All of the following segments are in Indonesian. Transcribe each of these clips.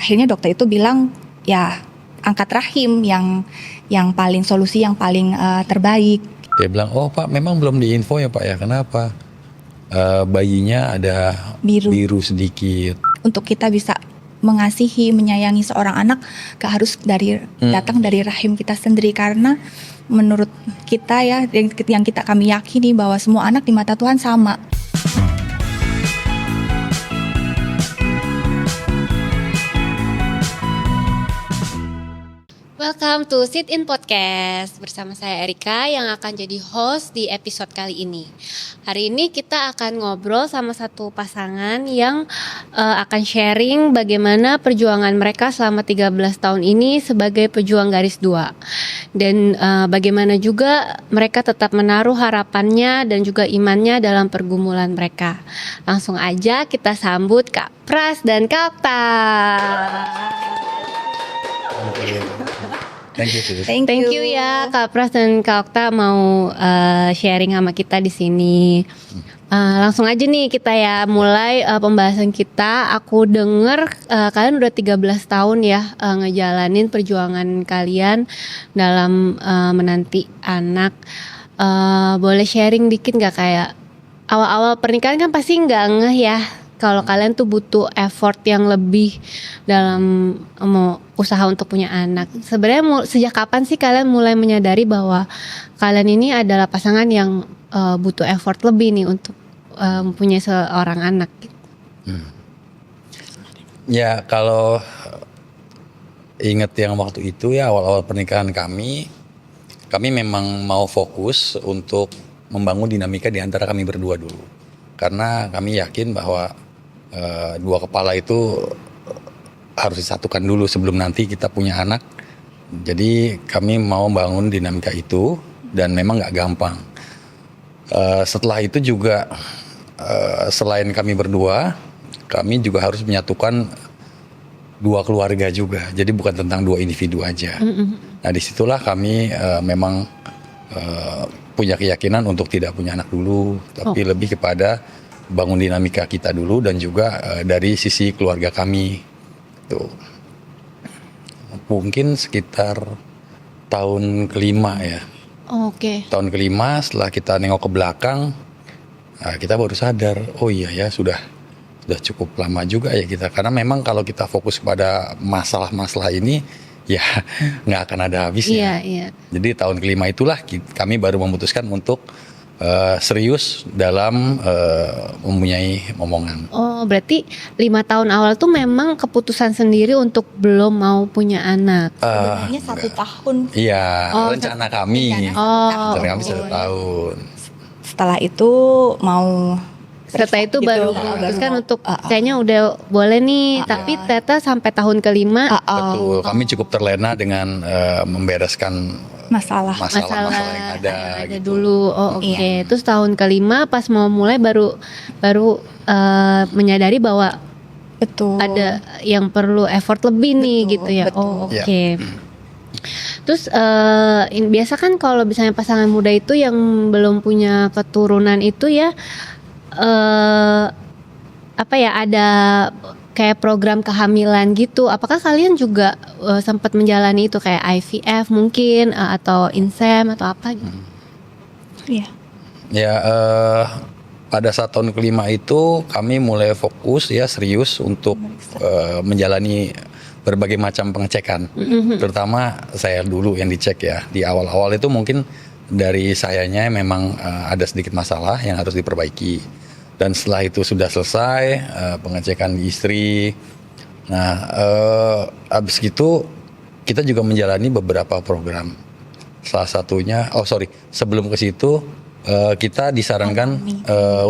akhirnya dokter itu bilang ya angkat rahim yang paling solusi yang paling terbaik. Dia bilang, oh Pak memang belum diinfo ya Pak ya, kenapa? Bayinya ada biru sedikit. Untuk kita bisa mengasihi, menyayangi seorang anak gak harus datang dari rahim kita sendiri, karena menurut kita ya yang kami yakini bahwa semua anak di mata Tuhan sama. Welcome to Sit In Podcast. Bersama saya Erika yang akan jadi host di episode kali ini. Hari ini kita akan ngobrol sama satu pasangan yang akan sharing bagaimana perjuangan mereka selama 13 tahun ini sebagai pejuang garis 2. Dan bagaimana juga mereka tetap menaruh harapannya dan juga imannya dalam pergumulan mereka. Langsung aja kita sambut Kak Pras dan Kak Okta. Thank you ya Kak Pras dan Kak Okta mau sharing sama kita di sini. Langsung aja nih kita ya mulai pembahasan kita. Aku denger kalian udah 13 tahun ya ngejalanin perjuangan kalian dalam menanti anak. Boleh sharing dikit gak, kayak awal-awal pernikahan kan pasti gak ngeh ya kalau kalian tuh butuh effort yang lebih dalam mau usaha untuk punya anak. Sebenarnya sejak kapan sih kalian mulai menyadari bahwa kalian ini adalah pasangan yang butuh effort lebih nih untuk mempunyai seorang anak? Ya kalau ingat yang waktu itu ya awal-awal pernikahan kami memang mau fokus untuk membangun dinamika di antara kami berdua dulu. Karena kami yakin bahwa dua kepala itu harus disatukan dulu sebelum nanti kita punya anak. Jadi kami mau bangun dinamika itu dan memang gak gampang. Setelah itu juga selain kami berdua, kami juga harus menyatukan dua keluarga juga. Jadi bukan tentang dua individu aja. Nah disitulah kami memang punya keyakinan untuk tidak punya anak dulu, tapi lebih kepada bangun dinamika kita dulu dan juga dari sisi keluarga kami. Tuh. Mungkin sekitar tahun kelima ya. Oke. Tahun kelima setelah kita nengok ke belakang, kita baru sadar, oh iya ya sudah cukup lama juga ya kita. Karena memang kalau kita fokus pada masalah-masalah ini, ya nggak akan ada habisnya. Iya. Jadi tahun kelima itulah kami baru memutuskan untuk serius dalam mempunyai momongan. Oh, berarti 5 tahun awal tuh memang keputusan sendiri untuk belum mau punya anak. Sebenarnya 1 tahun. Iya, rencana kami. Rencana kami 1 tahun. Setelah itu mau. Setelah itu gitu, baru memutuskan untuk kayaknya udah boleh nih. Tapi ternyata sampai tahun kelima. Betul, kami cukup terlena dengan membereskan masalah yang ada gitu. Dulu. Oke. Terus tahun kelima pas mau mulai baru menyadari bahwa betul ada yang perlu effort lebih nih gitu ya. Oke. Terus biasa kan kalau misalnya pasangan muda itu yang belum punya keturunan itu ya ada kayak program kehamilan gitu. Apakah kalian juga sempat menjalani itu kayak IVF mungkin atau insem atau apa gitu? Iya. Ya pada saat tahun kelima itu kami mulai fokus ya serius untuk menjalani berbagai macam pengecekan. Terutama saya dulu yang dicek ya. Di awal-awal itu mungkin dari sayanya memang ada sedikit masalah yang harus diperbaiki. Dan setelah itu sudah selesai pengecekan istri. Nah, habis itu kita juga menjalani beberapa program. Salah satunya, sebelum ke situ kita disarankan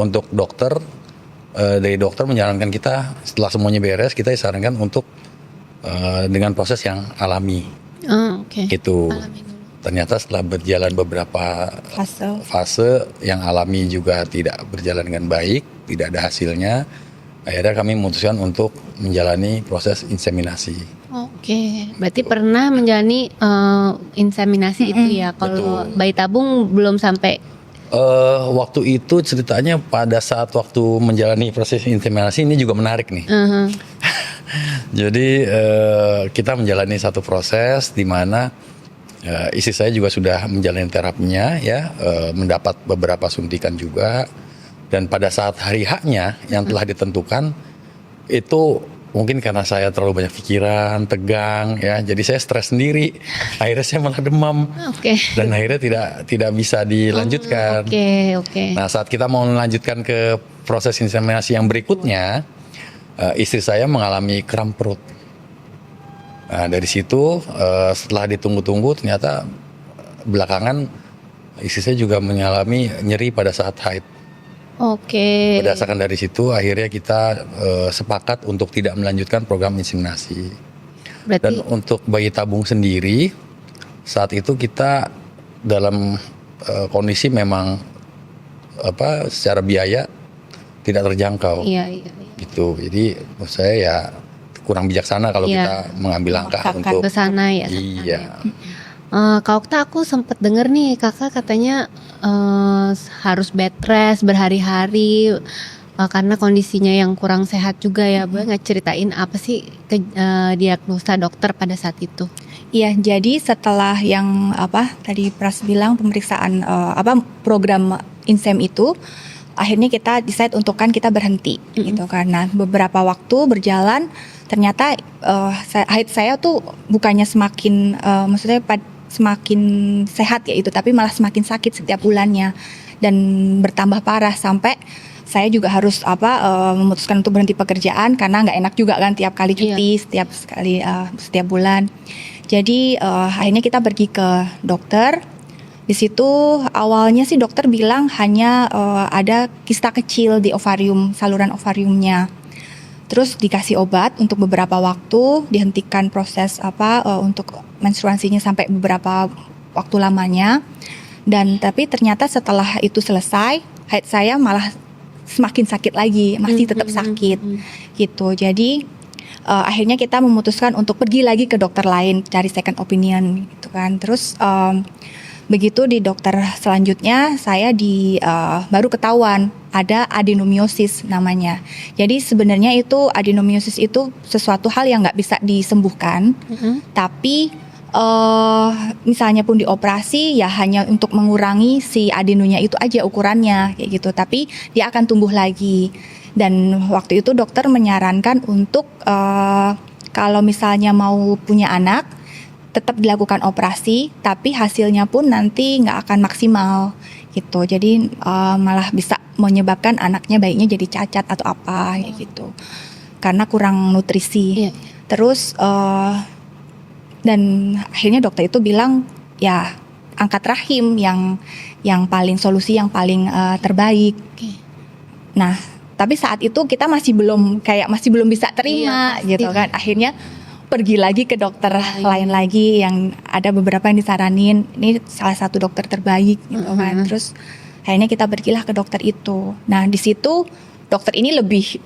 untuk dokter, dari dokter menyarankan kita setelah semuanya beres kita disarankan untuk dengan proses yang alami. Gitu. Alami. Ternyata setelah berjalan beberapa fase yang alami juga tidak berjalan dengan baik, tidak ada hasilnya. Akhirnya kami memutuskan untuk menjalani proses inseminasi. Oke, berarti pernah menjalani inseminasi itu ya. Kalau bayi tabung belum sampai. Waktu itu ceritanya pada saat waktu menjalani proses inseminasi ini juga menarik nih. Jadi kita menjalani satu proses di mana istri saya juga sudah menjalani terapinya ya, mendapat beberapa suntikan juga, dan pada saat hari haknya yang telah ditentukan itu mungkin karena saya terlalu banyak pikiran, tegang ya, jadi saya stres sendiri. Akhirnya saya malah demam. Oke. Dan akhirnya tidak bisa dilanjutkan. Oke. Nah, saat kita mau melanjutkan ke proses inseminasi yang berikutnya, istri saya mengalami kram perut. Nah, dari situ setelah ditunggu-tunggu ternyata belakangan istri saya juga mengalami nyeri pada saat haid. Oke. Berdasarkan dari situ akhirnya kita sepakat untuk tidak melanjutkan program inseminasi. Berarti Dan untuk bayi tabung sendiri saat itu kita dalam kondisi memang secara biaya tidak terjangkau. iya. Gitu. Jadi menurut saya ya kurang bijaksana kalau Iya. kita mengambil langkah Memaksakan untuk ke sana ya. iya. Kak Okta, aku sempat denger nih kakak katanya harus bed rest berhari-hari karena kondisinya yang kurang sehat juga ya. Boleh nggak ceritain apa sih diagnosa dokter pada saat itu? Iya, jadi setelah yang tadi Pras bilang pemeriksaan program Insem itu, akhirnya kita decide untuk kita berhenti gitu karena beberapa waktu berjalan ternyata haid saya tuh bukannya semakin semakin sehat ya itu, tapi malah semakin sakit setiap bulannya dan bertambah parah sampai saya juga harus memutuskan untuk berhenti pekerjaan karena nggak enak juga kan tiap kali cuti setiap bulan. Jadi akhirnya kita pergi ke dokter. Di situ awalnya sih dokter bilang hanya ada kista kecil di ovarium, saluran ovariumnya. Terus dikasih obat untuk beberapa waktu, dihentikan proses untuk menstruasinya sampai beberapa waktu lamanya. Dan tapi ternyata setelah itu selesai, haid saya malah semakin sakit lagi, masih tetap sakit gitu. Jadi akhirnya kita memutuskan untuk pergi lagi ke dokter lain, cari second opinion gitu kan. Terus begitu di dokter selanjutnya saya baru ketahuan ada adenomiosis namanya. Jadi sebenarnya itu adenomiosis itu sesuatu hal yang nggak bisa disembuhkan, tapi misalnya pun dioperasi ya hanya untuk mengurangi si adenonya itu aja ukurannya kayak gitu. Tapi dia akan tumbuh lagi. Dan waktu itu dokter menyarankan untuk kalau misalnya mau punya anak tetap dilakukan operasi, tapi hasilnya pun nanti nggak akan maksimal gitu. Jadi malah bisa menyebabkan bayinya jadi cacat atau apa gitu, karena kurang nutrisi. Iya. Terus dan akhirnya dokter itu bilang ya angkat rahim yang paling solusi yang paling terbaik. Oke. Nah, tapi saat itu kita masih belum bisa terima Iya, gitu pasti. kan. Akhirnya pergi lagi ke dokter lain lagi yang ada beberapa yang disaranin, ini salah satu dokter terbaik gitu kan. Terus akhirnya kita pergilah ke dokter itu. Nah, di situ dokter ini lebih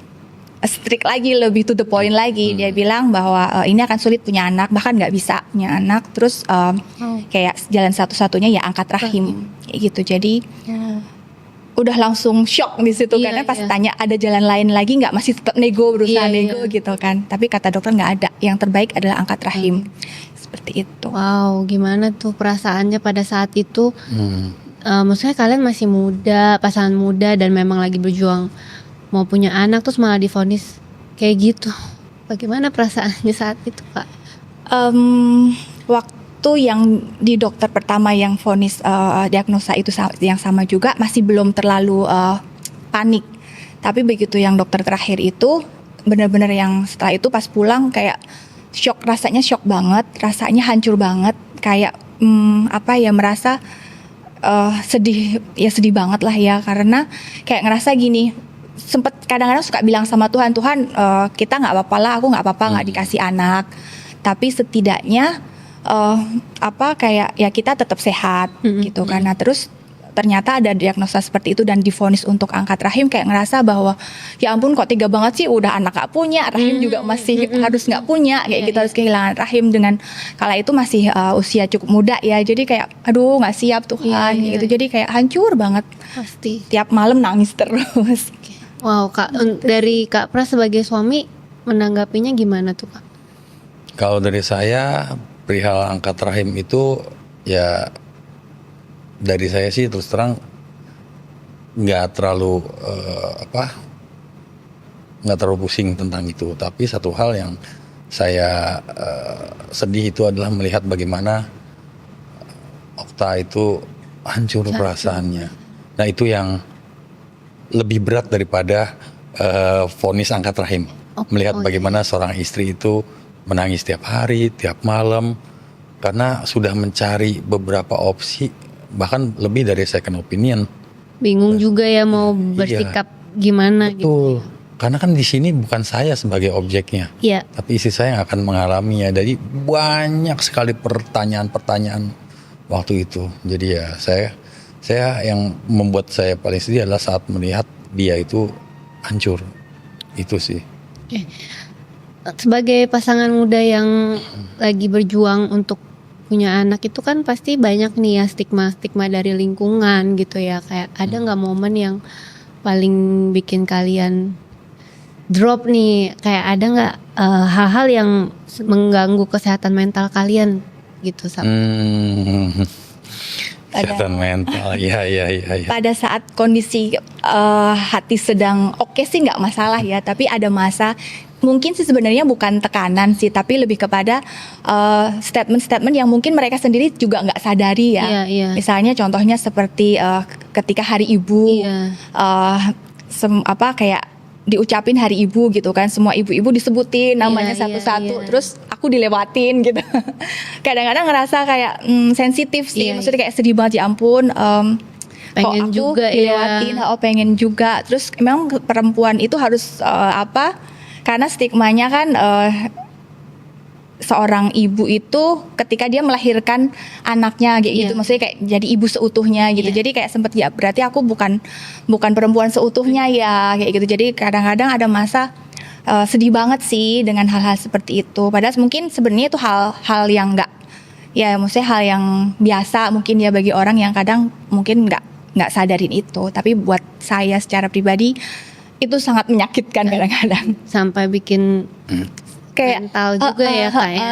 strict lagi, lebih to the point lagi. Dia bilang bahwa ini akan sulit punya anak, bahkan nggak bisa punya anak. Terus kayak jalan satu-satunya ya angkat rahim kayak gitu. Jadi udah langsung shock di situ Iya, karena pas iya. tanya ada jalan lain lagi nggak, masih tetap berusaha nego gitu kan. Tapi kata dokter nggak ada, yang terbaik adalah angkat rahim. Seperti itu. Wow, gimana tuh perasaannya pada saat itu? Maksudnya kalian masih muda, pasangan muda dan memang lagi berjuang mau punya anak, terus malah divonis kayak gitu. Bagaimana perasaannya saat itu, Kak? Waktu yang di dokter pertama yang vonis diagnosa itu yang sama juga masih belum terlalu panik. Tapi begitu yang dokter terakhir itu benar-benar yang setelah itu pas pulang kayak shock, rasanya shock banget, rasanya hancur banget, kayak merasa sedih banget lah ya, karena kayak ngerasa gini, sempet kadang-kadang suka bilang sama Tuhan, kita nggak apa-apa lah, aku nggak apa-apa nggak dikasih anak, tapi setidaknya kayak ya kita tetap sehat gitu kan. Nah, terus ternyata ada diagnosa seperti itu dan divonis untuk angkat rahim, kayak ngerasa bahwa ya ampun kok tega banget sih, udah anak gak punya, rahim juga masih harus gak punya kayak gitu, harus kehilangan rahim dengan kala itu masih usia cukup muda ya. Jadi kayak aduh gak siap Tuhan gitu. Jadi kayak hancur banget. Pasti. Tiap malam nangis terus. Wow, Kak, dari Kak Pras sebagai suami menanggapinya gimana tuh Kak? Kalau dari saya perihal angkat rahim itu ya dari saya sih terus terang nggak terlalu nggak terlalu pusing tentang itu. Tapi satu hal yang saya sedih itu adalah melihat bagaimana Okta itu hancur perasaannya. Nah itu yang lebih berat daripada vonis angkat rahim. Melihat bagaimana seorang istri itu menangis tiap hari, tiap malam, karena sudah mencari beberapa opsi, bahkan lebih dari second opinion. Bingung juga ya mau bersikap gimana gitu. Betul. Karena kan di sini bukan saya sebagai objeknya, Iya. tapi istri saya yang akan mengalaminya. Jadi banyak sekali pertanyaan-pertanyaan waktu itu. Jadi ya saya yang membuat saya paling sedih adalah saat melihat dia itu hancur. Itu sih. Oke. Sebagai pasangan muda yang lagi berjuang untuk punya anak itu kan pasti banyak nih ya stigma-stigma dari lingkungan gitu ya. Kayak ada nggak momen yang paling bikin kalian drop nih? Kayak ada nggak hal-hal yang mengganggu kesehatan mental kalian gitu? Kesehatan mental, iya. Pada saat kondisi hati sedang oke sih nggak masalah ya, tapi ada masa mungkin sih sebenarnya bukan tekanan sih, tapi lebih kepada statement-statement yang mungkin mereka sendiri juga nggak sadari ya. Iya. Misalnya contohnya seperti ketika Hari Ibu, Iya. Kayak diucapin Hari Ibu gitu kan, semua ibu-ibu disebutin namanya Iya, satu-satu, iya. terus aku dilewatin gitu. Kadang-kadang ngerasa kayak sensitif sih, Iya, maksudnya kayak sedih banget, ya ampun. Pengen kok aku juga dilewatin, ya. pengen juga. Terus memang perempuan itu harus karena stigmanya kan seorang ibu itu ketika dia melahirkan anaknya gitu, Iya. maksudnya kayak jadi ibu seutuhnya gitu. Iya. Jadi kayak sempet ya berarti aku bukan perempuan seutuhnya ya kayak gitu. Jadi kadang-kadang ada masa sedih banget sih dengan hal-hal seperti itu. Padahal mungkin sebenarnya itu hal yang enggak, ya maksudnya hal yang biasa mungkin ya bagi orang yang kadang mungkin nggak sadarin itu. Tapi buat saya secara pribadi itu sangat menyakitkan kadang-kadang. Sampai bikin Kayak mental juga ya Kak ya.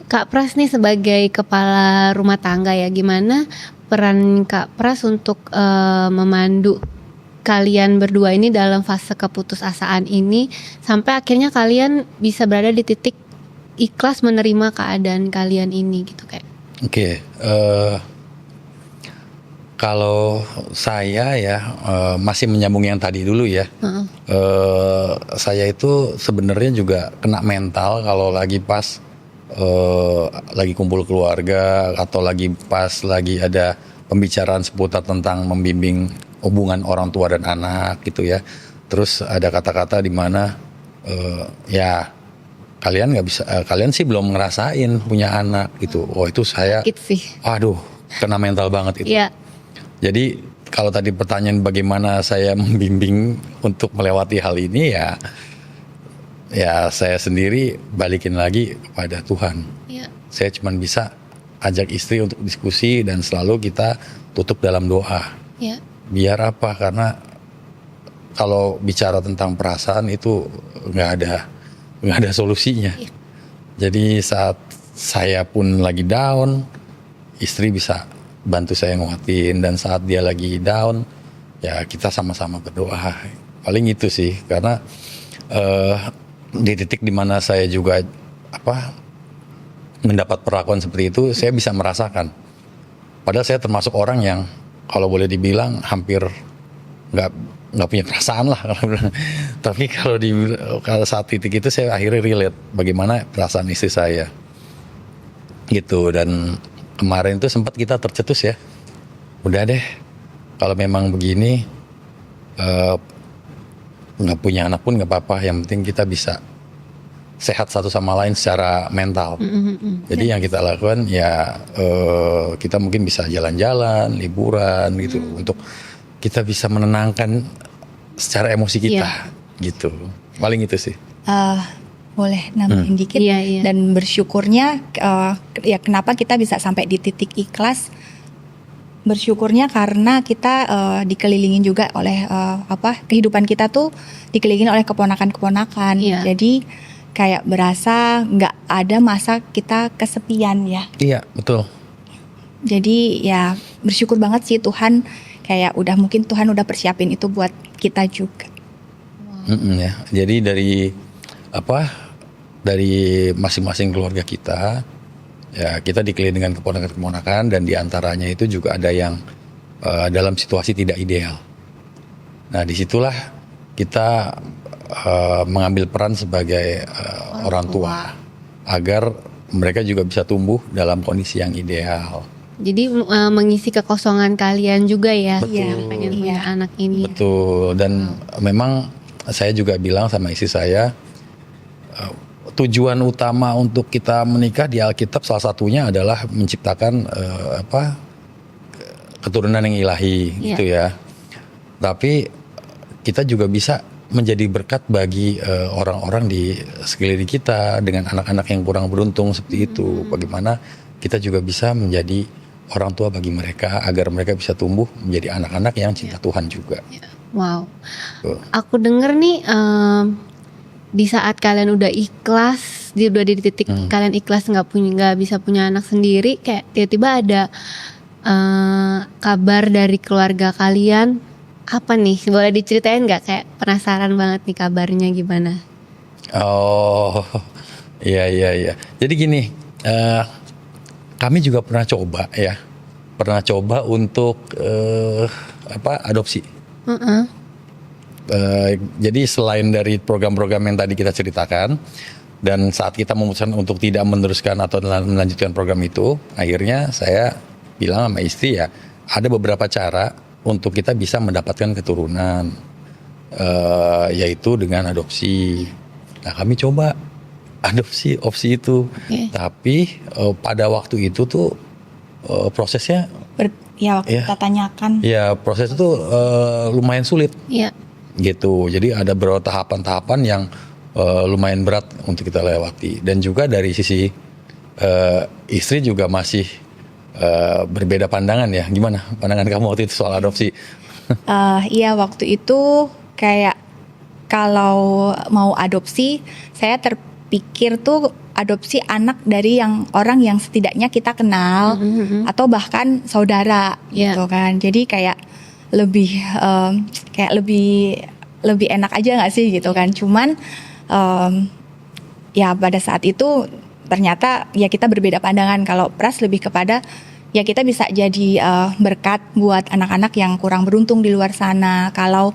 Kak Pras nih sebagai kepala rumah tangga ya, gimana peran Kak Pras untuk memandu kalian berdua ini dalam fase keputusasaan ini sampai akhirnya kalian bisa berada di titik ikhlas menerima keadaan kalian ini gitu kayak. Oke. Kalau saya ya masih menyambung yang tadi dulu ya. Saya itu sebenarnya juga kena mental kalau lagi pas lagi kumpul keluarga atau lagi ada pembicaraan seputar tentang membimbing hubungan orang tua dan anak gitu ya. Terus ada kata-kata di mana ya kalian nggak bisa, kalian sih belum ngerasain punya anak gitu. Oh itu saya, Sih. aduh kena mental banget itu. Iya. Jadi kalau tadi pertanyaan bagaimana saya membimbing untuk melewati hal ini ya saya sendiri balikin lagi kepada Tuhan. Iya. Saya cuma bisa ajak istri untuk diskusi dan selalu kita tutup dalam doa. Iya. Biar apa? Karena kalau bicara tentang perasaan itu nggak ada solusinya. Iya. Jadi saat saya pun lagi down, istri bisa bantu saya nguatin, dan saat dia lagi down ya kita sama-sama berdoa. Paling itu sih, karena di titik dimana saya juga mendapat perlakuan seperti itu, saya bisa merasakan. Padahal saya termasuk orang yang kalau boleh dibilang hampir nggak punya perasaan lah. Tapi kalau saat titik itu saya akhirnya relate bagaimana perasaan istri saya gitu. Dan kemarin itu sempat kita tercetus ya, udah deh kalau memang begini nggak punya anak pun nggak apa-apa, yang penting kita bisa sehat satu sama lain secara mental. Jadi yang kita lakukan ya kita mungkin bisa jalan-jalan, liburan gitu, untuk kita bisa menenangkan secara emosi kita gitu. Paling itu sih. Boleh nambahin dikit. Iya. Dan bersyukurnya ya kenapa kita bisa sampai di titik ikhlas, bersyukurnya karena kita dikelilingin juga oleh kehidupan kita tuh dikelilingin oleh keponakan-keponakan. Iya. Jadi kayak berasa nggak ada masa kita kesepian ya. Iya, betul. Jadi ya bersyukur banget sih Tuhan, kayak mungkin Tuhan udah persiapin itu buat kita juga. Ya. Jadi dari masing-masing keluarga kita, ya kita dikelilingi dengan keponakan-keponakan, dan diantaranya itu juga ada yang dalam situasi tidak ideal. Nah, disitulah kita mengambil peran sebagai orang tua agar mereka juga bisa tumbuh dalam kondisi yang ideal. Jadi mengisi kekosongan kalian juga ya. Betul. Yang pengen punya anak ini. Betul. Dan memang saya juga bilang sama istri saya, tujuan utama untuk kita menikah di Alkitab salah satunya adalah menciptakan keturunan yang ilahi, gitu ya. Tapi kita juga bisa menjadi berkat bagi orang-orang di sekeliling kita dengan anak-anak yang kurang beruntung seperti itu. Bagaimana kita juga bisa menjadi orang tua bagi mereka agar mereka bisa tumbuh menjadi anak-anak yang cinta Tuhan juga. Wow. Aku denger nih di saat kalian udah ikhlas, udah di titik kalian ikhlas nggak bisa punya anak sendiri, kayak tiba-tiba ada kabar dari keluarga kalian. Apa nih? Boleh diceritain nggak? Kayak penasaran banget nih kabarnya gimana? Oh, iya. Jadi gini, kami juga pernah coba untuk adopsi. Jadi selain dari program-program yang tadi kita ceritakan, dan saat kita memutuskan untuk tidak meneruskan atau melanjutkan program itu, akhirnya saya bilang sama istri, ya ada beberapa cara untuk kita bisa mendapatkan keturunan, yaitu dengan adopsi. Nah, kami coba adopsi opsi itu, tapi pada waktu itu tuh prosesnya kita tanyakan. Ya, proses itu lumayan sulit. Iya. Gitu. Jadi ada beberapa tahapan-tahapan yang lumayan berat untuk kita lewati, dan juga dari sisi istri juga masih berbeda pandangan ya. Gimana pandangan kamu waktu itu soal adopsi? Iya, waktu itu kayak kalau mau adopsi, saya terpikir tuh adopsi anak dari orang yang setidaknya kita kenal atau bahkan saudara gitu kan. Jadi kayak lebih enak aja nggak sih gitu kan. Cuman ya pada saat itu ternyata ya kita berbeda pandangan. Kalau Pras lebih kepada ya kita bisa jadi berkat buat anak-anak yang kurang beruntung di luar sana. Kalau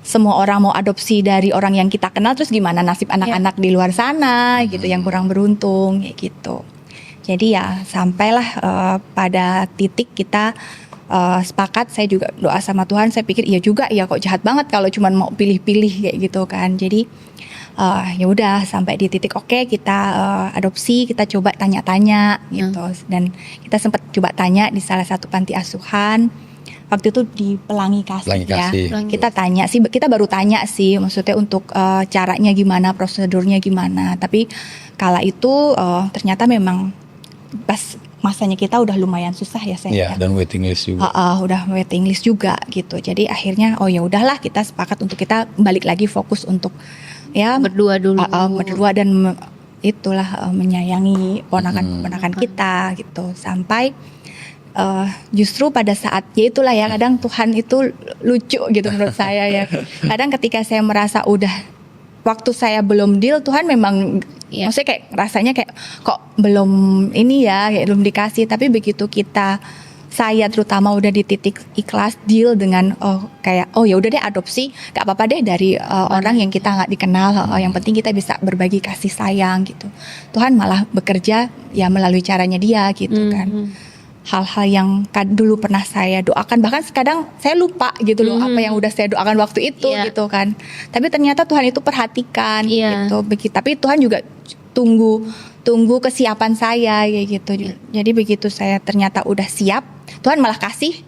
semua orang mau adopsi dari orang yang kita kenal, terus gimana nasib anak-anak di luar sana gitu yang kurang beruntung kayak gitu. Jadi ya sampailah pada titik kita sepakat. Saya juga doa sama Tuhan, saya pikir iya juga ya, kok jahat banget kalau cuma mau pilih-pilih kayak gitu kan. Jadi ya udah sampai di titik oke, kita adopsi, kita coba tanya-tanya gitu. Dan kita sempat coba tanya di salah satu panti asuhan. Waktu itu di Pelangi Kasih ya. Kita tanya sih, kita baru tanya sih, maksudnya untuk caranya gimana, prosedurnya gimana. Tapi kala itu ternyata memang pas masanya kita udah lumayan susah ya saya. Iya, dan waiting list juga. Udah waiting list juga gitu. Jadi akhirnya ya udahlah, kita sepakat untuk kita balik lagi fokus untuk ya berdua dulu. Berdua dan itulah menyayangi ponakan-ponakan kita gitu. Sampai justru pada saat ya itulah ya, kadang Tuhan itu lucu gitu menurut saya ya. Kadang ketika saya merasa udah waktu saya belum deal, Tuhan memang maksudnya kayak rasanya kayak kok belum ini ya, kayak belum dikasih. Tapi begitu saya terutama udah di titik ikhlas deal dengan ya udah deh adopsi, gak apa-apa deh dari orang yang kita nggak dikenal, yang penting kita bisa berbagi kasih sayang gitu. Tuhan malah bekerja ya melalui caranya dia gitu kan. Hal-hal yang dulu pernah saya doakan, bahkan kadang saya lupa gitu loh apa yang udah saya doakan waktu itu gitu kan. Tapi ternyata Tuhan itu perhatikan gitu. Tapi Tuhan juga tunggu kesiapan saya kayak gitu. Jadi begitu saya ternyata udah siap, Tuhan malah kasih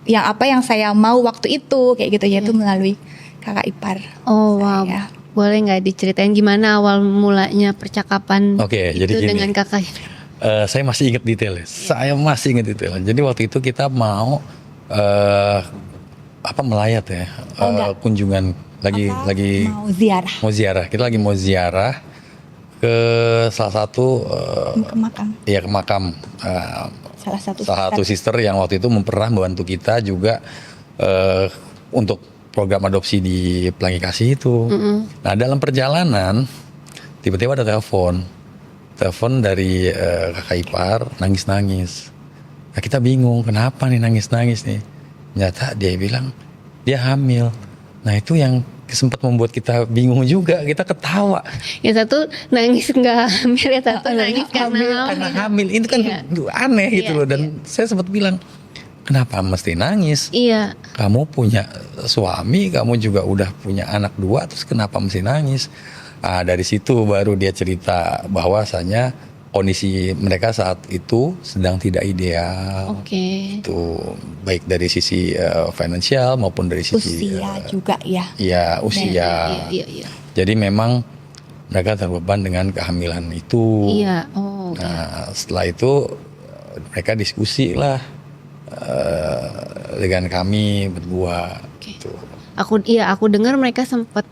yang saya mau waktu itu kayak gitu, yaitu melalui kakak ipar. Oh wow. Boleh nggak diceritain gimana awal mulanya percakapan Oke, itu jadi gini. dengan kakak? Saya masih ingat detailnya. Saya masih ingat detailnya. Jadi waktu itu kita mau melayat ya, kunjungan lagi mau ziarah mau ziarah. Kita lagi mau ziarah ke salah satu ke makam ke makam salah satu sister yang waktu itu pernah membantu kita juga untuk program adopsi di Pelangi Kasih itu. Nah dalam perjalanan tiba-tiba ada telepon dari kakak ipar nangis. Nah, kita bingung kenapa nih nangis nih. Ternyata dia bilang dia hamil. Nah itu yang sempat membuat kita bingung juga, kita ketawa. Yang satu nangis nggak hamil, yang satu nangis karena hamil. Itu kan aneh gitu loh. Dan saya sempat bilang, kenapa mesti nangis? Iya. Kamu punya suami, kamu juga udah punya anak 2, terus kenapa mesti nangis? Nah, dari situ baru dia cerita bahwasanya kondisi mereka saat itu sedang tidak ideal. Oke. Itu baik dari sisi finansial maupun dari sisi usia juga ya. Iya, usia. Iya. Jadi memang mereka terbeban dengan kehamilan itu. Iya. Oh. Okay. Nah, setelah itu mereka diskusi lah dengan kami berdua. Okay. Gitu. Aku dengar mereka sempat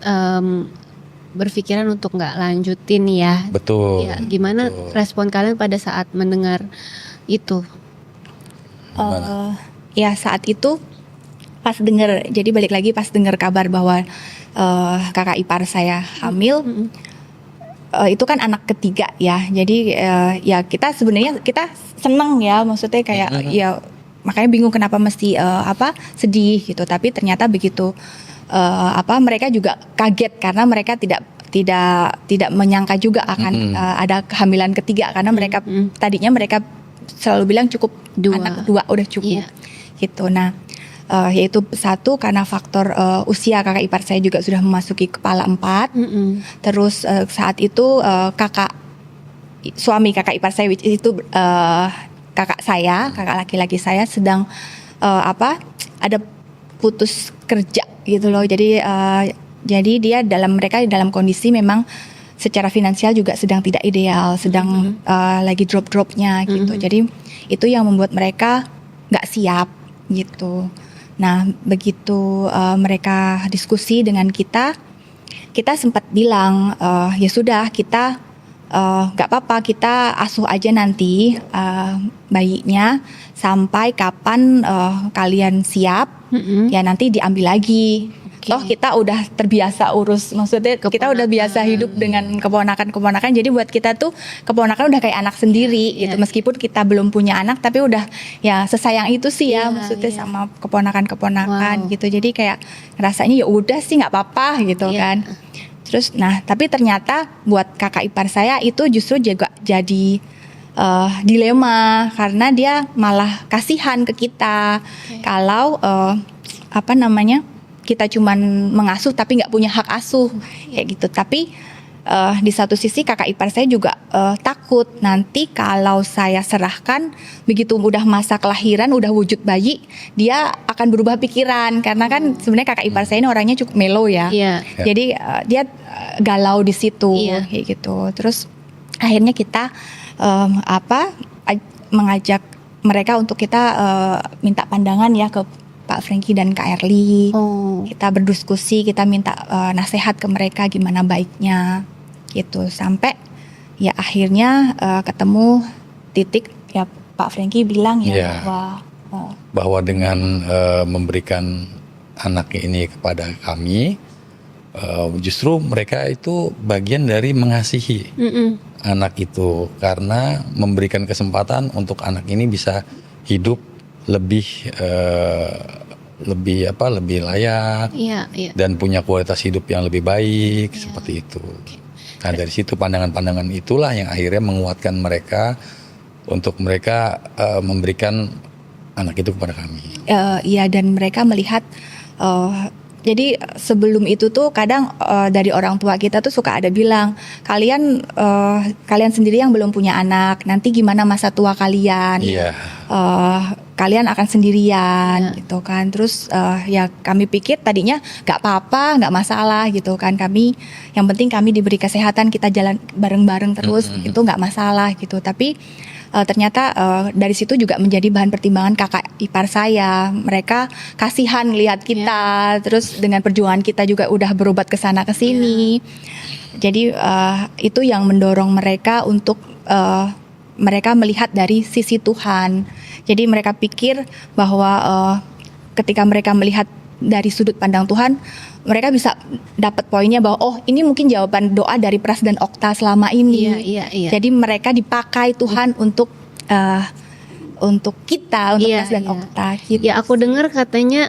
berpikiran untuk nggak lanjutin ya. Betul. Ya, gimana respon kalian pada saat mendengar itu? Ya saat itu pas dengar, jadi balik lagi pas dengar kabar bahwa kakak ipar saya hamil, itu kan anak ketiga ya. Jadi ya kita sebenarnya kita seneng ya, maksudnya kayak ya makanya bingung kenapa mesti sedih gitu. Tapi ternyata begitu. Mereka juga kaget karena mereka tidak menyangka juga akan ada kehamilan ketiga karena mereka tadinya mereka selalu bilang cukup anak 2 udah cukup gitu. Nah yaitu satu karena faktor usia kakak ipar saya juga sudah memasuki kepala 4. Terus saat itu suami kakak ipar saya which itu kakak laki-laki saya sedang ada putus kerja gitu loh. Jadi dia dalam kondisi memang secara finansial juga sedang tidak ideal, sedang lagi drop-dropnya gitu. Jadi itu yang membuat mereka nggak siap gitu. Nah begitu mereka diskusi dengan kita sempat bilang ya sudah kita nggak apa-apa, kita asuh aja nanti bayinya sampai kapan kalian siap, ya nanti diambil lagi. Toh kita udah terbiasa urus, maksudnya kita udah biasa hidup dengan keponakan-keponakan. Jadi buat kita tuh keponakan udah kayak anak sendiri gitu. Meskipun kita belum punya anak, tapi udah ya sesayang itu sih ya, maksudnya sama keponakan-keponakan gitu. Jadi kayak rasanya ya udah sih nggak apa-apa gitu kan. Terus tapi ternyata buat kakak ipar saya itu justru juga jadi dilema karena dia malah kasihan ke kita kalau kita cuman mengasuh tapi nggak punya hak asuh kayak gitu. Tapi di satu sisi kakak ipar saya juga takut nanti kalau saya serahkan begitu udah masa kelahiran, udah wujud bayi, dia akan berubah pikiran karena kan sebenarnya kakak ipar saya ini orangnya cukup melo ya. Jadi dia galau di situ kayak gitu. Terus akhirnya kita mengajak mereka untuk kita minta pandangan ya ke Pak Franky dan Kak Erli. Kita berdiskusi, kita minta nasihat ke mereka gimana baiknya gitu. Sampai ya akhirnya ketemu titik ya Pak Franky bilang bahwa dengan memberikan anak ini kepada kami, justru mereka itu bagian dari mengasihi anak itu karena memberikan kesempatan untuk anak ini bisa hidup lebih layak dan punya kualitas hidup yang lebih baik seperti itu. Nah dari situ pandangan-pandangan itulah yang akhirnya menguatkan mereka untuk mereka memberikan anak itu kepada kami. Dan mereka melihat jadi sebelum itu tuh kadang dari orang tua kita tuh suka ada bilang kalian sendiri yang belum punya anak, nanti gimana masa tua kalian? Kalian akan sendirian gitu kan. Terus ya kami pikir tadinya nggak apa-apa, nggak masalah gitu kan. Kami yang penting kami diberi kesehatan, kita jalan bareng-bareng terus itu nggak masalah gitu. Tapi ternyata dari situ juga menjadi bahan pertimbangan kakak ipar saya. Mereka kasihan lihat kita, terus dengan perjuangan kita juga udah berobat ke sana ke sini. Jadi itu yang mendorong mereka untuk mereka melihat dari sisi Tuhan. Jadi mereka pikir bahwa ketika mereka melihat dari sudut pandang Tuhan, mereka bisa dapat poinnya bahwa oh ini mungkin jawaban doa dari Pras dan Okta selama ini. Iya. Jadi mereka dipakai Tuhan untuk kita, untuk Pras dan Okta. Gitu. Ya aku dengar katanya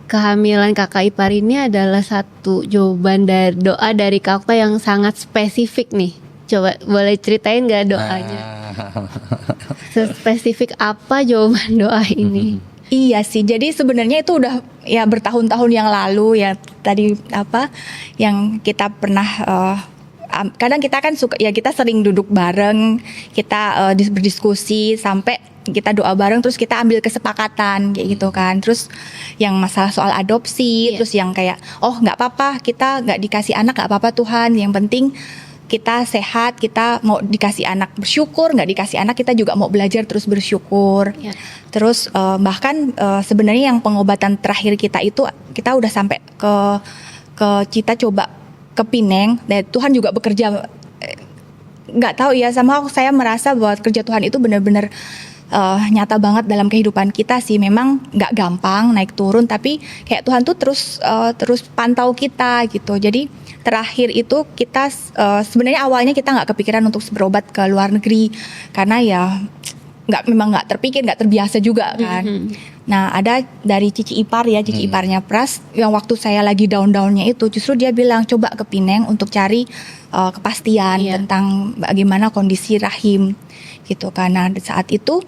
kehamilan kakak ipar ini adalah satu jawaban dari doa dari Kak Okta yang sangat spesifik nih. Coba boleh ceritain gak doanya? Spesifik apa jawaban doa ini? Iya sih, jadi sebenarnya itu udah ya bertahun-tahun yang lalu ya tadi yang kita pernah kadang kita kan suka ya kita sering duduk bareng, kita berdiskusi sampai kita doa bareng terus kita ambil kesepakatan kayak gitu kan. Terus yang masalah soal adopsi, terus yang kayak oh nggak apa-apa kita nggak dikasih anak nggak apa-apa Tuhan, yang penting kita sehat, kita mau dikasih anak bersyukur, nggak dikasih anak kita juga mau belajar terus bersyukur. Terus bahkan sebenarnya yang pengobatan terakhir kita itu kita udah sampai ke kita coba ke Pineng, dan Tuhan juga bekerja. Nggak tahu ya, sama saya merasa bahwa kerja Tuhan itu benar-benar nyata banget dalam kehidupan kita sih. Memang nggak gampang naik turun, tapi kayak Tuhan tuh terus pantau kita gitu. Jadi terakhir itu kita sebenarnya awalnya kita nggak kepikiran untuk berobat ke luar negeri karena ya memang nggak terpikir, nggak terbiasa juga kan. Nah ada dari cici ipar ya, cici iparnya Pras yang waktu saya lagi down-downnya itu justru dia bilang coba ke Pineng untuk cari kepastian tentang bagaimana kondisi rahim gitu kan. Nah saat itu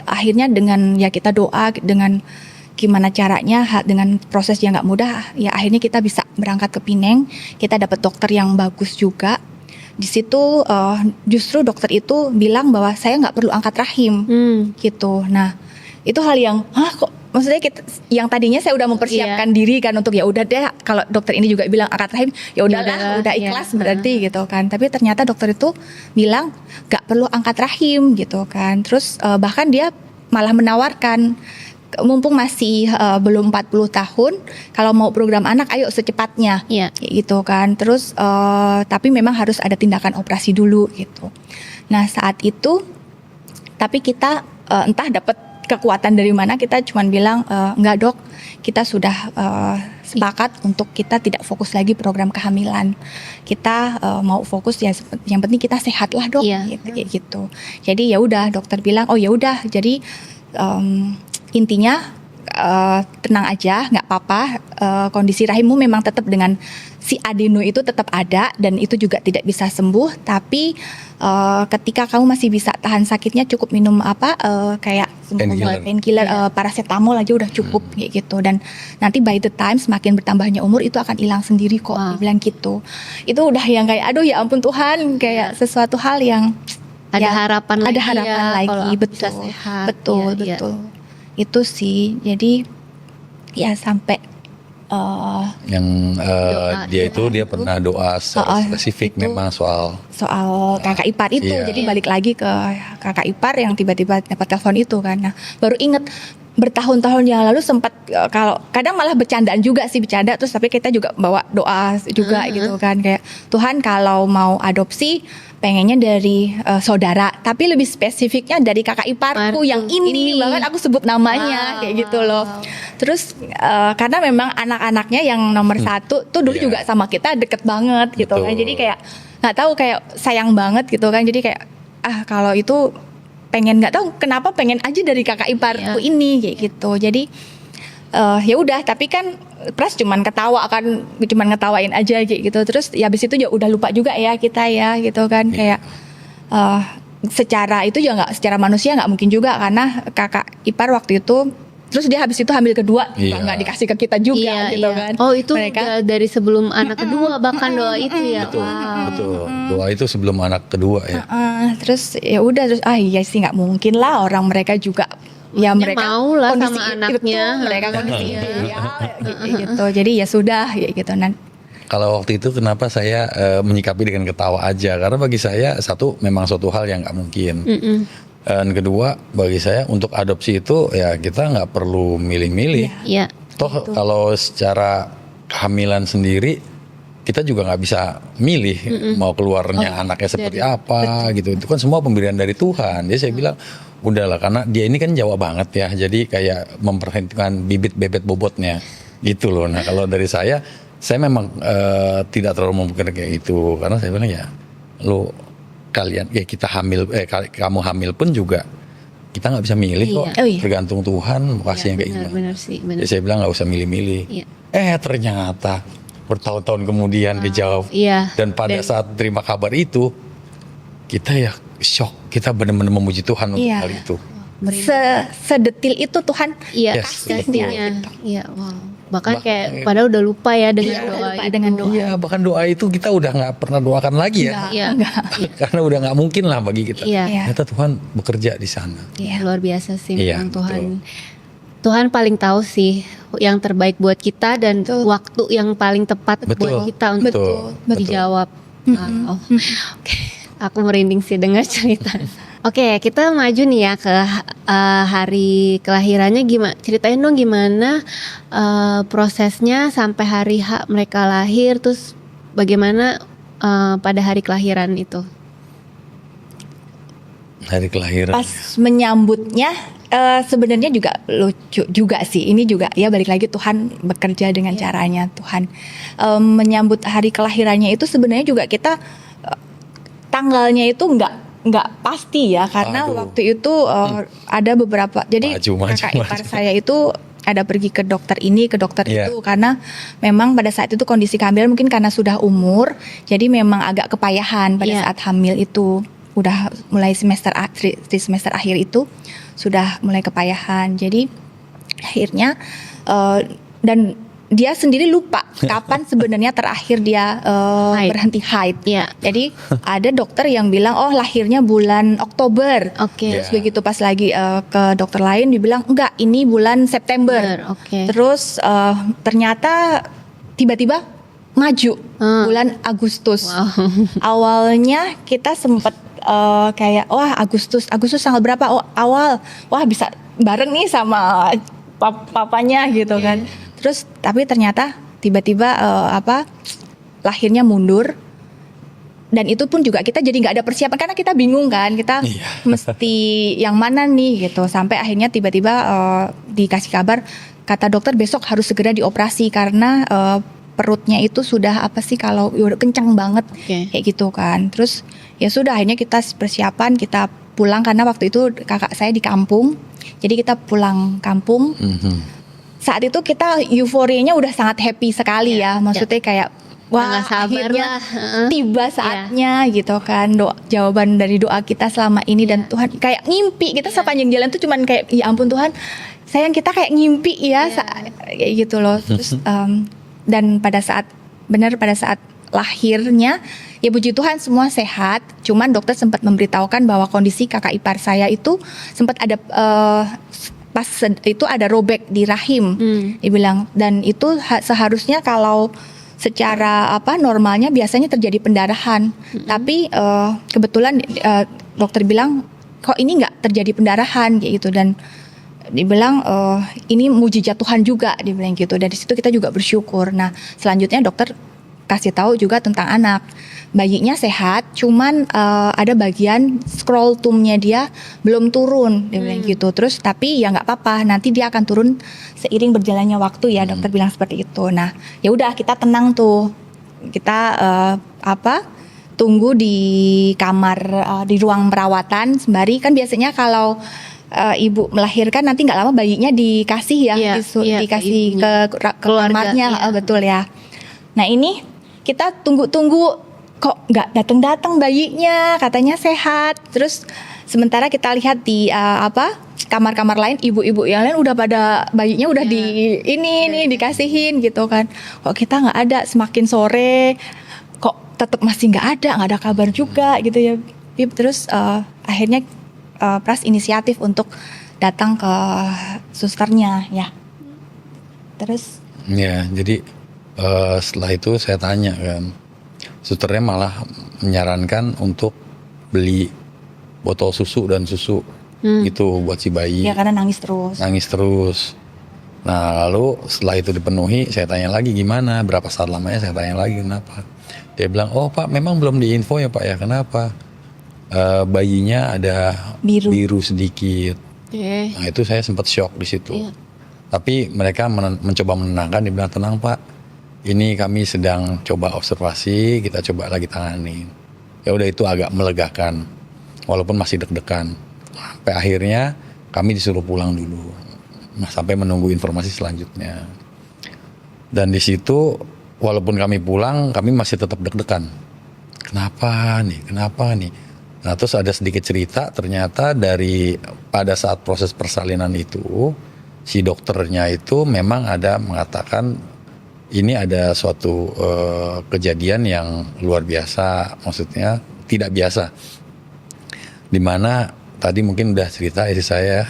akhirnya dengan ya kita doa dengan gimana caranya dengan proses yang nggak mudah ya akhirnya kita bisa berangkat ke Pineng, kita dapat dokter yang bagus juga. Di situ justru dokter itu bilang bahwa saya nggak perlu angkat rahim gitu. Nah itu hal yang kok maksudnya yang tadinya saya udah mempersiapkan diri kan untuk ya udah deh kalau dokter ini juga bilang angkat rahim ya udahlah udah ikhlas berarti gitu kan. Tapi ternyata dokter itu bilang nggak perlu angkat rahim gitu kan. Terus bahkan dia malah menawarkan mumpung masih belum 40 tahun kalau mau program anak ayo secepatnya gitu kan. Terus tapi memang harus ada tindakan operasi dulu gitu. Nah saat itu tapi kita entah dapat kekuatan dari mana, kita cuman bilang enggak dok, kita sudah sepakat untuk kita tidak fokus lagi program kehamilan, kita mau fokus ya yang penting kita sehat lah dok gitu. Jadi ya udah dokter bilang oh ya udah jadi intinya tenang aja, nggak apa-apa. Kondisi rahimmu memang tetap dengan si adeno itu tetap ada dan itu juga tidak bisa sembuh. Tapi ketika kamu masih bisa tahan sakitnya, cukup minum kayak painkiller, paracetamol aja udah cukup kayak gitu. Dan nanti by the time semakin bertambahnya umur itu akan hilang sendiri kok. Dia bilang gitu. Itu udah yang kayak aduh ya ampun Tuhan, kayak sesuatu hal yang ada harapan lagi. Ada harapan lagi, betul. Itu sih, jadi ya sampai yang dia pernah doa secara spesifik itu, memang soal kakak ipar itu. Jadi balik lagi ke kakak ipar yang tiba-tiba dapat telepon itu kan. Nah, baru inget bertahun-tahun yang lalu sempat kalau kadang malah bercandaan juga sih, bercanda terus tapi kita juga bawa doa juga gitu kan, kayak Tuhan kalau mau adopsi pengennya dari saudara, tapi lebih spesifiknya dari kakak iparku yang ini bahkan aku sebut namanya kayak gitu loh. Terus karena memang anak-anaknya yang nomor satu tuh dulu juga sama kita deket banget gitu kan, jadi kayak nggak tahu kayak sayang banget gitu kan, jadi kayak kalau itu pengen nggak tahu kenapa pengen aja dari kakak iparku ini kayak gitu. Jadi ya udah, tapi kan Pras cuman ngetawain aja kayak gitu. Terus ya habis itu ya udah lupa juga ya kita ya gitu kan, kayak secara itu ya nggak, secara manusia nggak mungkin juga karena kakak ipar waktu itu terus dia habis itu hamil kedua nggak dikasih ke kita juga gitu kan. Oh itu mereka dari sebelum anak kedua bahkan doa itu ya. Betul. Doa itu sebelum anak kedua ya. Terus ya udah terus iya sih nggak mungkin lah orang mereka juga ya mereka mau lah sama anaknya mereka kondisi gitu. Jadi ya sudah ya gitu. Kalau waktu itu kenapa saya menyikapi dengan ketawa aja? Karena bagi saya satu memang suatu hal yang nggak mungkin. Dan kedua bagi saya untuk adopsi itu ya kita nggak perlu milih-milih. Iya. Toh kalau secara kehamilan sendiri kita juga nggak bisa milih mau keluarnya anaknya seperti apa gitu. Itu kan semua pemberian dari Tuhan. Jadi saya bilang udahlah karena dia ini kan Jawa banget ya. Jadi kayak memperhitungkan bibit bebet bobotnya gitu loh. Nah kalau dari saya memang tidak terlalu memikirkan kayak itu karena saya bilang ya lo kalian ya kita hamil kamu hamil pun juga kita nggak bisa milih kok. Oh, iya. Tergantung Tuhan mau kasih yang kayak gimana. Benar sih, benar. Jadi saya bilang nggak usah milih-milih. Iya. Ternyata bertahun-tahun kemudian dijawab. Iya. Dan pada saat terima kabar itu kita ya shock. Kita benar-benar memuji Tuhan untuk Iya. hal itu. Sedetil itu Tuhan Iya, Yes, kasihnya. Iya, wow. Bahkan kayak padahal udah lupa ya dengan doa lupa itu. dengan doa. Iya, bahkan doa itu kita udah nggak pernah doakan lagi ya. Iya. Karena udah nggak mungkin lah bagi kita. Iya. Iya. Ternyata Tuhan bekerja di sana. Iya, luar biasa sih Iya, memang Tuhan. Tuhan paling tahu sih yang terbaik buat kita dan waktu yang paling tepat buat Betul. kita untuk Betul. dijawab. Wow. Oke. Aku merinding sih dengar cerita. Oke, kita maju nih ya ke hari kelahirannya gimana? Ceritain dong gimana prosesnya sampai hari H mereka lahir, terus bagaimana pada hari kelahiran itu? Hari kelahiran. Pas menyambutnya sebenarnya juga lucu juga sih. Ini juga ya balik lagi Tuhan bekerja dengan caranya Tuhan. Menyambut hari kelahirannya itu sebenarnya juga kita tanggalnya itu nggak pasti ya karena Aduh. waktu itu ada beberapa jadi kakak ipar saya itu ada pergi ke dokter ini ke dokter Iya. itu karena memang pada saat itu kondisi kehamilan mungkin karena sudah umur jadi memang agak kepayahan pada Iya. saat hamil itu udah mulai semester akhir itu sudah mulai kepayahan jadi akhirnya dan dia sendiri lupa kapan sebenarnya terakhir dia Haid. berhenti haid. Iya. Jadi ada dokter yang bilang oh lahirnya bulan Oktober. Oke. Terus begitu pas lagi ke dokter lain dibilang enggak ini bulan September. Oke. Terus ternyata tiba-tiba maju bulan Agustus. Wow. Awalnya kita sempat kayak wah Agustus tanggal berapa? Oh awal. Wah bisa bareng nih sama papanya gitu kan. Terus tapi ternyata tiba-tiba lahirnya mundur dan itu pun juga kita jadi nggak ada persiapan karena kita bingung kan kita mesti yang mana nih gitu sampai akhirnya tiba-tiba dikasih kabar kata dokter besok harus segera dioperasi karena perutnya itu sudah apa sih kalau udah kencang banget kayak gitu kan terus ya sudah akhirnya kita persiapan kita pulang karena waktu itu kakak saya di kampung jadi kita pulang kampung. Saat itu kita euforianya udah sangat happy sekali ya. Maksudnya kayak wah nggak sabar akhirnya lah. tiba saatnya gitu kan. Jawaban dari doa kita selama ini dan Tuhan kayak ngimpi. Kita sepanjang jalan tuh cuman kayak ya ampun Tuhan, sayang kita kayak ngimpi ya kayak gitu loh. Terus dan pada saat lahirnya ya puji Tuhan semua sehat. Cuman dokter sempat memberitahukan bahwa kondisi kakak ipar saya itu sempat ada pas itu ada robek di rahim, dibilang dan itu seharusnya kalau secara normalnya biasanya terjadi pendarahan, tapi kebetulan dokter bilang kok ini nggak terjadi pendarahan kayak gitu dan dibilang ini mujizat Tuhan juga dibilang gitu dan di situ kita juga bersyukur. Nah selanjutnya dokter kasih tahu juga tentang anak bayinya sehat cuman ada bagian scrotumnya dia belum turun dia bilang gitu terus tapi ya nggak apa-apa nanti dia akan turun seiring berjalannya waktu ya dokter bilang seperti itu. Nah ya udah kita tenang tuh kita tunggu di kamar di ruang perawatan sembari kan biasanya kalau ibu melahirkan nanti nggak lama bayinya dikasih ya dikasih ke kamarnya betul ya. Nah ini kita tunggu-tunggu kok nggak datang-datang bayinya katanya sehat terus sementara kita lihat di kamar-kamar lain ibu-ibu yang lain udah pada bayinya udah di ini dikasihin gitu kan kok kita nggak ada semakin sore kok tetap masih nggak ada kabar juga gitu ya terus akhirnya Pras inisiatif untuk datang ke susternya ya terus ya jadi Setelah itu saya tanya kan, susternya malah menyarankan untuk beli botol susu dan susu gitu buat si bayi. Ya karena nangis terus. Nangis terus. Nah lalu setelah itu dipenuhi, saya tanya lagi gimana, berapa saat lamanya, saya tanya lagi kenapa. Dia bilang, oh Pak memang belum diinfo ya Pak ya, kenapa? Bayinya ada biru sedikit. Oke. Nah itu saya sempat shock di situ. Iya. Tapi mereka mencoba menenangkan, dia bilang tenang Pak, ini kami sedang coba observasi, kita coba lagi tangani. Ya udah itu agak melegakan, walaupun masih deg-degan. Sampai akhirnya kami disuruh pulang dulu, sampai menunggu informasi selanjutnya. Dan di situ walaupun kami pulang, kami masih tetap deg-degan. Kenapa nih? Nah terus ada sedikit cerita, ternyata dari pada saat proses persalinan itu, si dokternya itu memang ada mengatakan ini ada suatu kejadian yang luar biasa, maksudnya tidak biasa. Dimana tadi mungkin udah cerita istri saya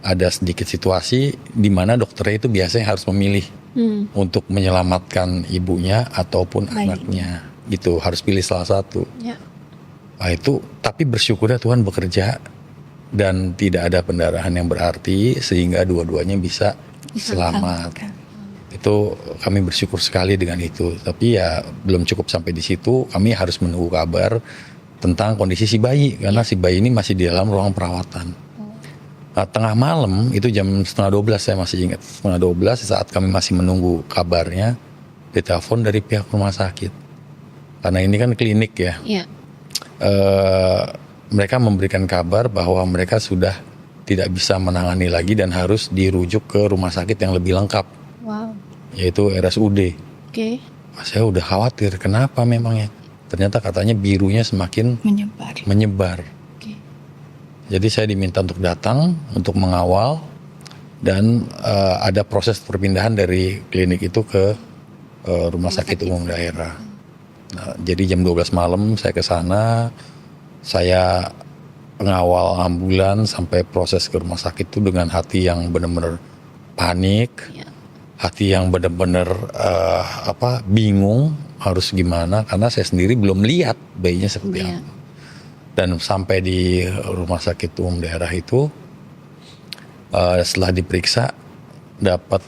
ada sedikit situasi di mana dokternya itu biasanya harus memilih untuk menyelamatkan ibunya ataupun anaknya, gitu harus pilih salah satu. Ya. Nah itu, tapi bersyukurnya Tuhan bekerja dan tidak ada pendarahan yang berarti sehingga dua-duanya bisa selamat. Itu kami bersyukur sekali dengan itu. Tapi ya belum cukup sampai di situ, kami harus menunggu kabar tentang kondisi si bayi karena si bayi ini masih di dalam ruang perawatan. Nah, tengah malam itu jam 11:30 saya masih ingat, 11:30 saat kami masih menunggu kabarnya, ditelepon dari pihak rumah sakit. Karena ini kan klinik ya. Iya. Mereka memberikan kabar bahwa mereka sudah tidak bisa menangani lagi dan harus dirujuk ke rumah sakit yang lebih lengkap, Wow. yaitu RSUD. Oke. Saya udah khawatir, kenapa memangnya? Ternyata katanya birunya semakin menyebar. Oke. Jadi saya diminta untuk datang, untuk mengawal, dan ada proses perpindahan dari klinik itu ke rumah sakit umum daerah. Nah, jadi jam 12 malam saya ke sana, saya pengawal ambulans sampai proses ke rumah sakit itu dengan hati yang benar-benar panik, Ya. hati yang benar-benar bingung harus gimana karena saya sendiri belum lihat bayinya seperti Iya. apa. Dan sampai di rumah sakit umum daerah itu setelah diperiksa dapat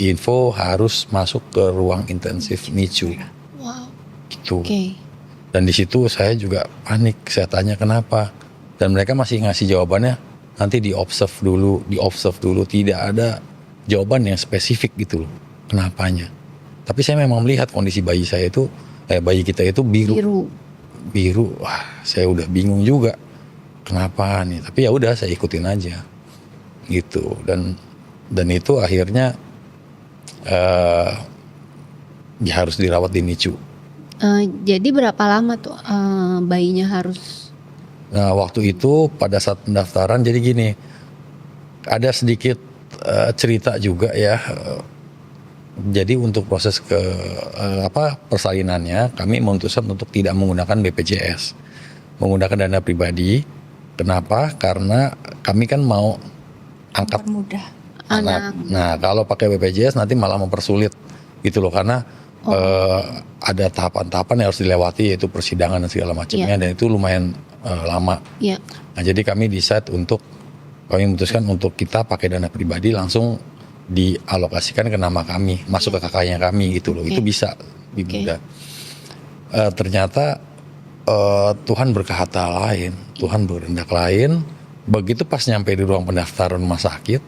info harus masuk ke ruang intensif NICU. Wow. Gitu. Oke. Dan di situ saya juga panik, saya tanya kenapa, dan mereka masih ngasih jawabannya nanti di observe dulu, tidak ada jawaban yang spesifik gitu loh kenapanya. Tapi saya memang melihat kondisi bayi saya itu, bayi kita itu biru, wah saya udah bingung juga kenapa nih, tapi ya udah saya ikutin aja gitu. Dan itu akhirnya dia harus dirawat di NICU. Jadi berapa lama tuh bayinya harus? Nah waktu itu pada saat pendaftaran jadi gini, ada sedikit cerita juga ya. Jadi untuk proses persalinannya kami memutuskan untuk tidak menggunakan BPJS, menggunakan dana pribadi. Kenapa? Karena kami kan mau angkat mudah anak. Nah kalau pakai BPJS nanti malah mempersulit gitu loh, karena ada tahapan-tahapan yang harus dilewati, yaitu persidangan dan segala macamnya, dan itu lumayan lama. Iya. Nah jadi kami kami memutuskan untuk kita pakai dana pribadi langsung dialokasikan ke nama kami, masuk ke kakaknya kami gitu loh. Itu bisa lebih mudah. Ternyata Tuhan berkata lain, Tuhan berkehendak lain. Begitu pas nyampe di ruang pendaftaran rumah sakit,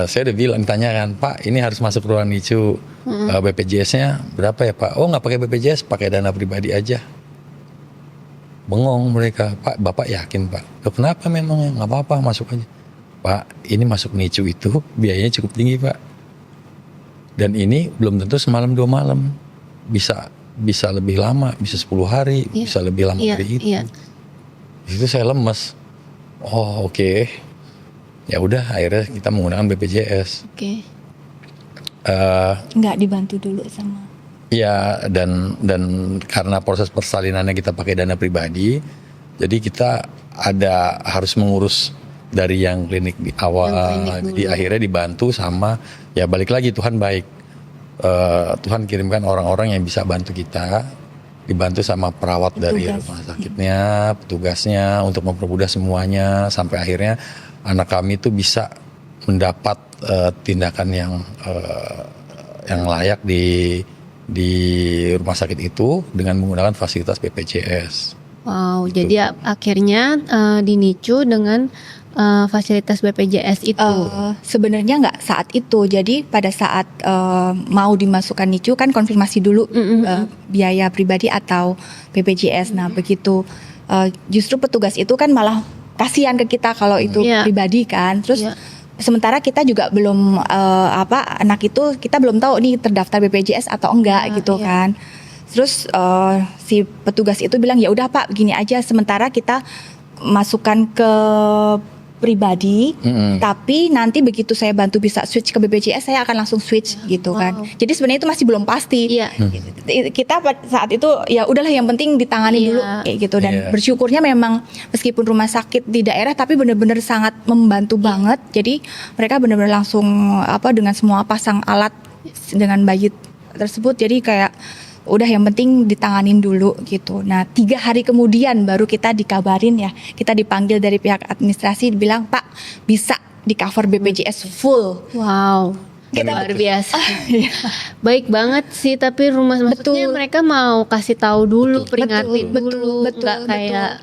saya udah bilang, ditanyakan, Pak ini harus masuk ruang NICU, BPJS-nya berapa ya Pak? Oh nggak pakai BPJS, pakai dana pribadi aja. Bengong mereka, Pak Bapak yakin Pak? Loh, kenapa memangnya? Nggak apa-apa, masuk aja. Pak ini masuk NICU itu biayanya cukup tinggi Pak. Dan ini belum tentu semalam 2 malam, bisa lebih lama, bisa 10 hari, bisa lebih lama dari itu. Di situ saya lemes. Oh oke. Ya udah akhirnya kita menggunakan BPJS. Oke. nggak dibantu dulu sama. Ya dan karena proses persalinannya kita pakai dana pribadi, jadi kita harus mengurus dari yang klinik di awal, jadi akhirnya dibantu sama, ya balik lagi Tuhan baik. Tuhan kirimkan orang-orang yang bisa bantu kita, dibantu sama perawat dari rumah sakitnya, petugasnya untuk mempermudah semuanya sampai akhirnya anak kami itu bisa mendapat tindakan yang layak di rumah sakit itu dengan menggunakan fasilitas BPJS. Wow, jadi akhirnya dinicu dengan fasilitas BPJS itu. Sebenarnya nggak saat itu. Jadi pada saat mau dimasukkan NICU kan konfirmasi dulu biaya pribadi atau BPJS. Nah begitu justru petugas itu kan malah kasihan ke kita kalau itu pribadi kan. Terus sementara kita juga belum anak itu kita belum tahu nih terdaftar BPJS atau enggak gitu kan. Terus si petugas itu bilang ya udah Pak begini aja sementara kita masukkan ke pribadi, tapi nanti begitu saya bantu bisa switch ke BPJS, saya akan langsung switch gitu kan. Jadi sebenarnya itu masih belum pasti. Kita saat itu ya udahlah yang penting ditangani dulu kayak gitu dan bersyukurnya memang meskipun rumah sakit di daerah tapi benar-benar sangat membantu banget. Jadi mereka benar-benar langsung dengan semua pasang alat dengan bayi tersebut. Jadi kayak udah yang penting ditanganin dulu gitu. Nah 3 hari kemudian baru kita dikabarin ya, kita dipanggil dari pihak administrasi dibilang Pak bisa di cover BPJS full. Wow, luar biasa. Baik banget sih, tapi maksudnya mereka mau kasih tahu dulu, peringatin dulu, nggak kayak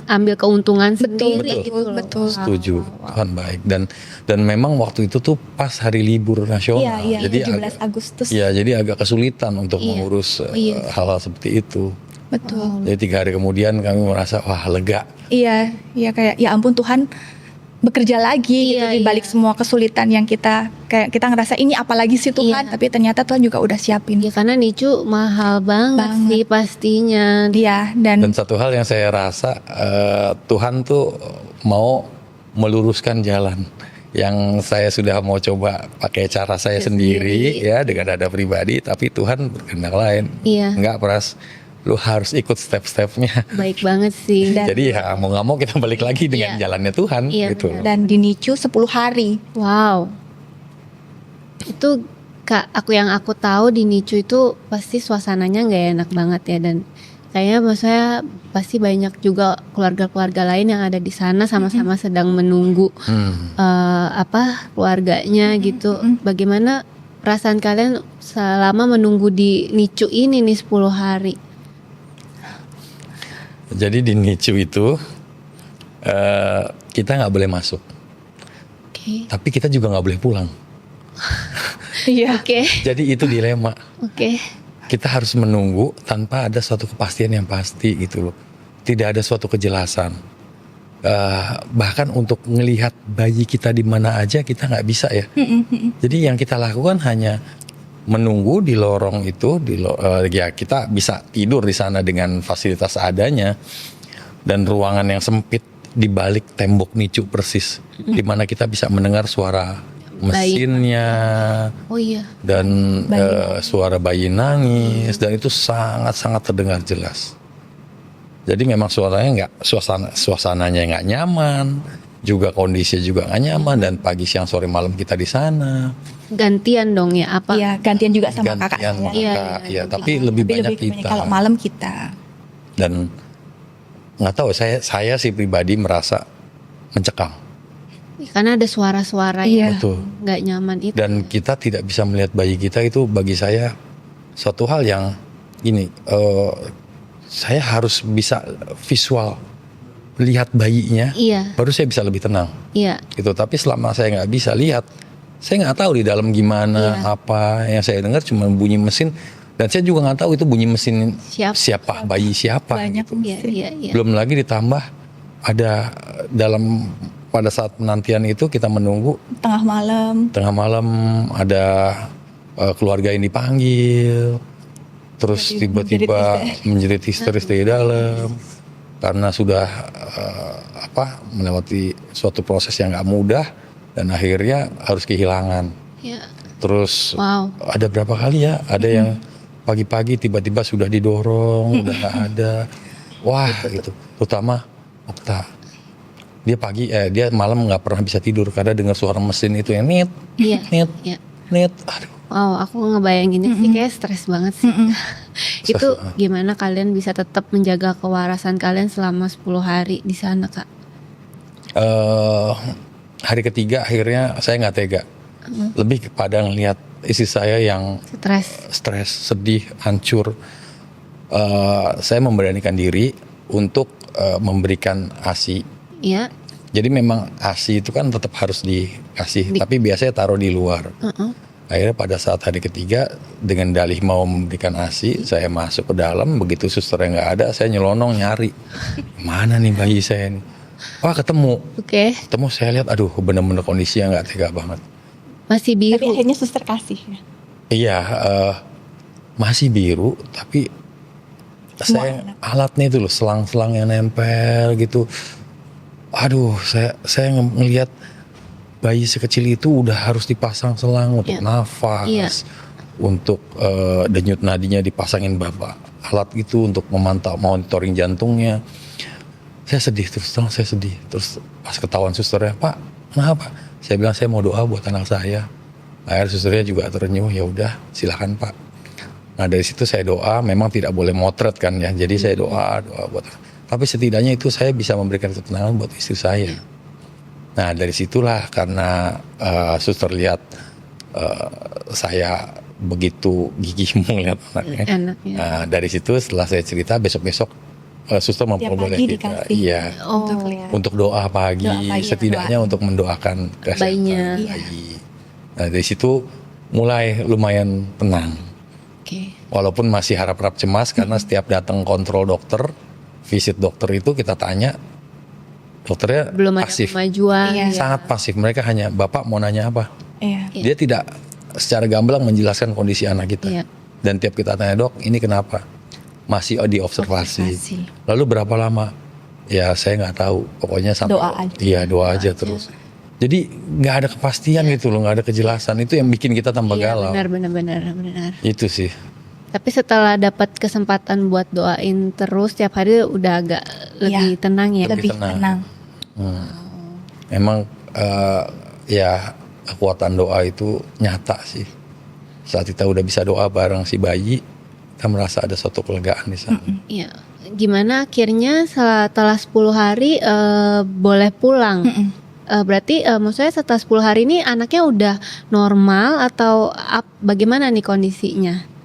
ambil keuntungan sendiri gitu. Betul. Setuju. Tuhan baik dan memang waktu itu tuh pas hari libur nasional. Jadi 17 Agustus. Iya, jadi agak kesulitan untuk mengurus hal-hal seperti itu. Betul. Jadi 3 hari kemudian kami merasa wah lega. Iya kayak ya ampun Tuhan bekerja lagi gitu di balik semua kesulitan yang kita ngerasa ini apalagi sih Tuhan, tapi ternyata Tuhan juga udah siapin. Ya karena NICU mahal banget sih pastinya. Iya dan satu hal yang saya rasa Tuhan tuh mau meluruskan jalan yang saya sudah mau coba pakai cara saya sendiri ya dengan dana pribadi, tapi Tuhan berkehendak lain. Enggak Pras, lu harus ikut step-stepnya. Baik banget sih. Jadi ya mau nggak mau kita balik lagi dengan jalannya Tuhan gitu. Dan di NICU 10 hari. Wow. Itu yang aku tahu di NICU itu pasti suasananya nggak enak banget ya, dan kayaknya maksudnya pasti banyak juga keluarga-keluarga lain yang ada di sana sama-sama sedang menunggu keluarganya gitu. Bagaimana perasaan kalian selama menunggu di NICU ini nih 10 hari? Jadi di NICU itu kita nggak boleh masuk, tapi kita juga nggak boleh pulang. Jadi itu dilema. Kita harus menunggu tanpa ada suatu kepastian yang pasti gitu loh. Tidak ada suatu kejelasan. Bahkan untuk melihat bayi kita di mana aja kita nggak bisa ya. Jadi yang kita lakukan hanya menunggu di lorong itu, ya kita bisa tidur di sana dengan fasilitas adanya dan ruangan yang sempit di balik tembok NICU persis, di mana kita bisa mendengar suara mesinnya dan suara bayi nangis, dan itu sangat-sangat terdengar jelas. Jadi memang suasananya nggak nyaman, juga kondisinya juga nggak nyaman, dan pagi siang sore malam kita di sana. Gantian dong ya apa? Iya, gantian juga sama kakak saya. Iya, tapi lebih banyak kita. Kalau malam kita. Dan nggak tahu, saya sih pribadi merasa mencekam. Karena ada suara-suara yang nggak nyaman itu. Dan kita tidak bisa melihat bayi kita, itu bagi saya suatu hal yang ini. Saya harus bisa visual lihat bayinya, baru saya bisa lebih tenang. Gitu. Tapi selama saya nggak bisa lihat, saya nggak tahu di dalam gimana, apa yang saya dengar cuma bunyi mesin, dan saya juga nggak tahu itu bunyi mesin siapa bayi siapa. Banyak gitu. Belum lagi ditambah ada pada saat penantian itu kita menunggu tengah malam ada keluarga yang dipanggil, terus tiba-tiba menjerit histeris dari dalam karena sudah melewati suatu proses yang nggak mudah dan akhirnya harus kehilangan. Terus ada berapa kali ya, ada yang pagi-pagi tiba-tiba sudah didorong, udah nggak ada, wah gitu. Terutama Okta, dia malam nggak pernah bisa tidur karena dengar suara mesin itu yang nit, aduh Wow, aku ngebayanginnya sih kayak stres banget sih. Itu gimana kalian bisa tetap menjaga kewarasan kalian selama 10 hari di sana, Kak? Hari ketiga akhirnya saya nggak tega, lebih kepada ngelihat istri saya yang stres, sedih, hancur. Saya memberanikan diri untuk memberikan ASI. Iya. Jadi memang ASI itu kan tetap harus dikasih, tapi biasanya taruh di luar. Akhirnya pada saat hari ketiga dengan dalih mau memberikan ASI, saya masuk ke dalam. Begitu susternya nggak ada, saya nyelonong nyari, mana nih bayi saya nih? Wah, ketemu. Oke. Ketemu, saya lihat, aduh bener-bener kondisinya nggak tega banget. Masih biru. Tapi akhirnya suster kasih. Iya, masih biru, tapi saya alatnya itu loh, selang-selang yang nempel gitu. Aduh, saya ngelihat bayi sekecil itu udah harus dipasang selang untuk nafas, untuk denyut nadinya dipasangin bapak alat itu untuk memantau monitoring jantungnya. Saya sedih terus, saya sedih. Terus pas ketahuan susternya, Pak, kenapa? Saya bilang saya mau doa buat anak saya. Akhirnya susternya juga terenyuh, ya udah silakan Pak. Nah dari situ saya doa, memang tidak boleh motret kan ya. Jadi saya doa buat. Tapi setidaknya itu saya bisa memberikan ketenangan buat istri saya. Nah dari situlah karena suster lihat saya begitu gigih melihat anaknya. Nah dari situ setelah saya cerita besok-besok suster memperbolehkan kita, iya, untuk doa pagi, setidaknya untuk mendoakan kesehatan bayi. Nah dari situ mulai lumayan tenang. Walaupun masih harap-harap cemas karena setiap datang kontrol dokter, visit dokter itu kita tanya, dokternya belum pasif, ada kemajuan, sangat pasif. Mereka hanya, Bapak mau nanya apa? Dia tidak secara gamblang menjelaskan kondisi anak kita. Dan tiap kita tanya, Dok, ini kenapa? Masih diobservasi. Lalu berapa lama? Ya saya nggak tahu. Pokoknya sampai doa aja. Iya doa aja terus. Jadi nggak ada kepastian gitu loh, nggak ada kejelasan. Itu yang bikin kita tambah galau. Benar. Itu sih. Tapi setelah dapat kesempatan buat doain terus tiap hari udah agak lebih tenang ya. Lebih tenang. Emang ya kekuatan doa itu nyata sih. Saat kita udah bisa doa bareng si bayi, kita merasa ada suatu kelegaan di sana. Iya. Gimana akhirnya setelah 10 hari boleh pulang? Berarti maksudnya setelah 10 hari ini anaknya udah normal atau bagaimana nih kondisinya?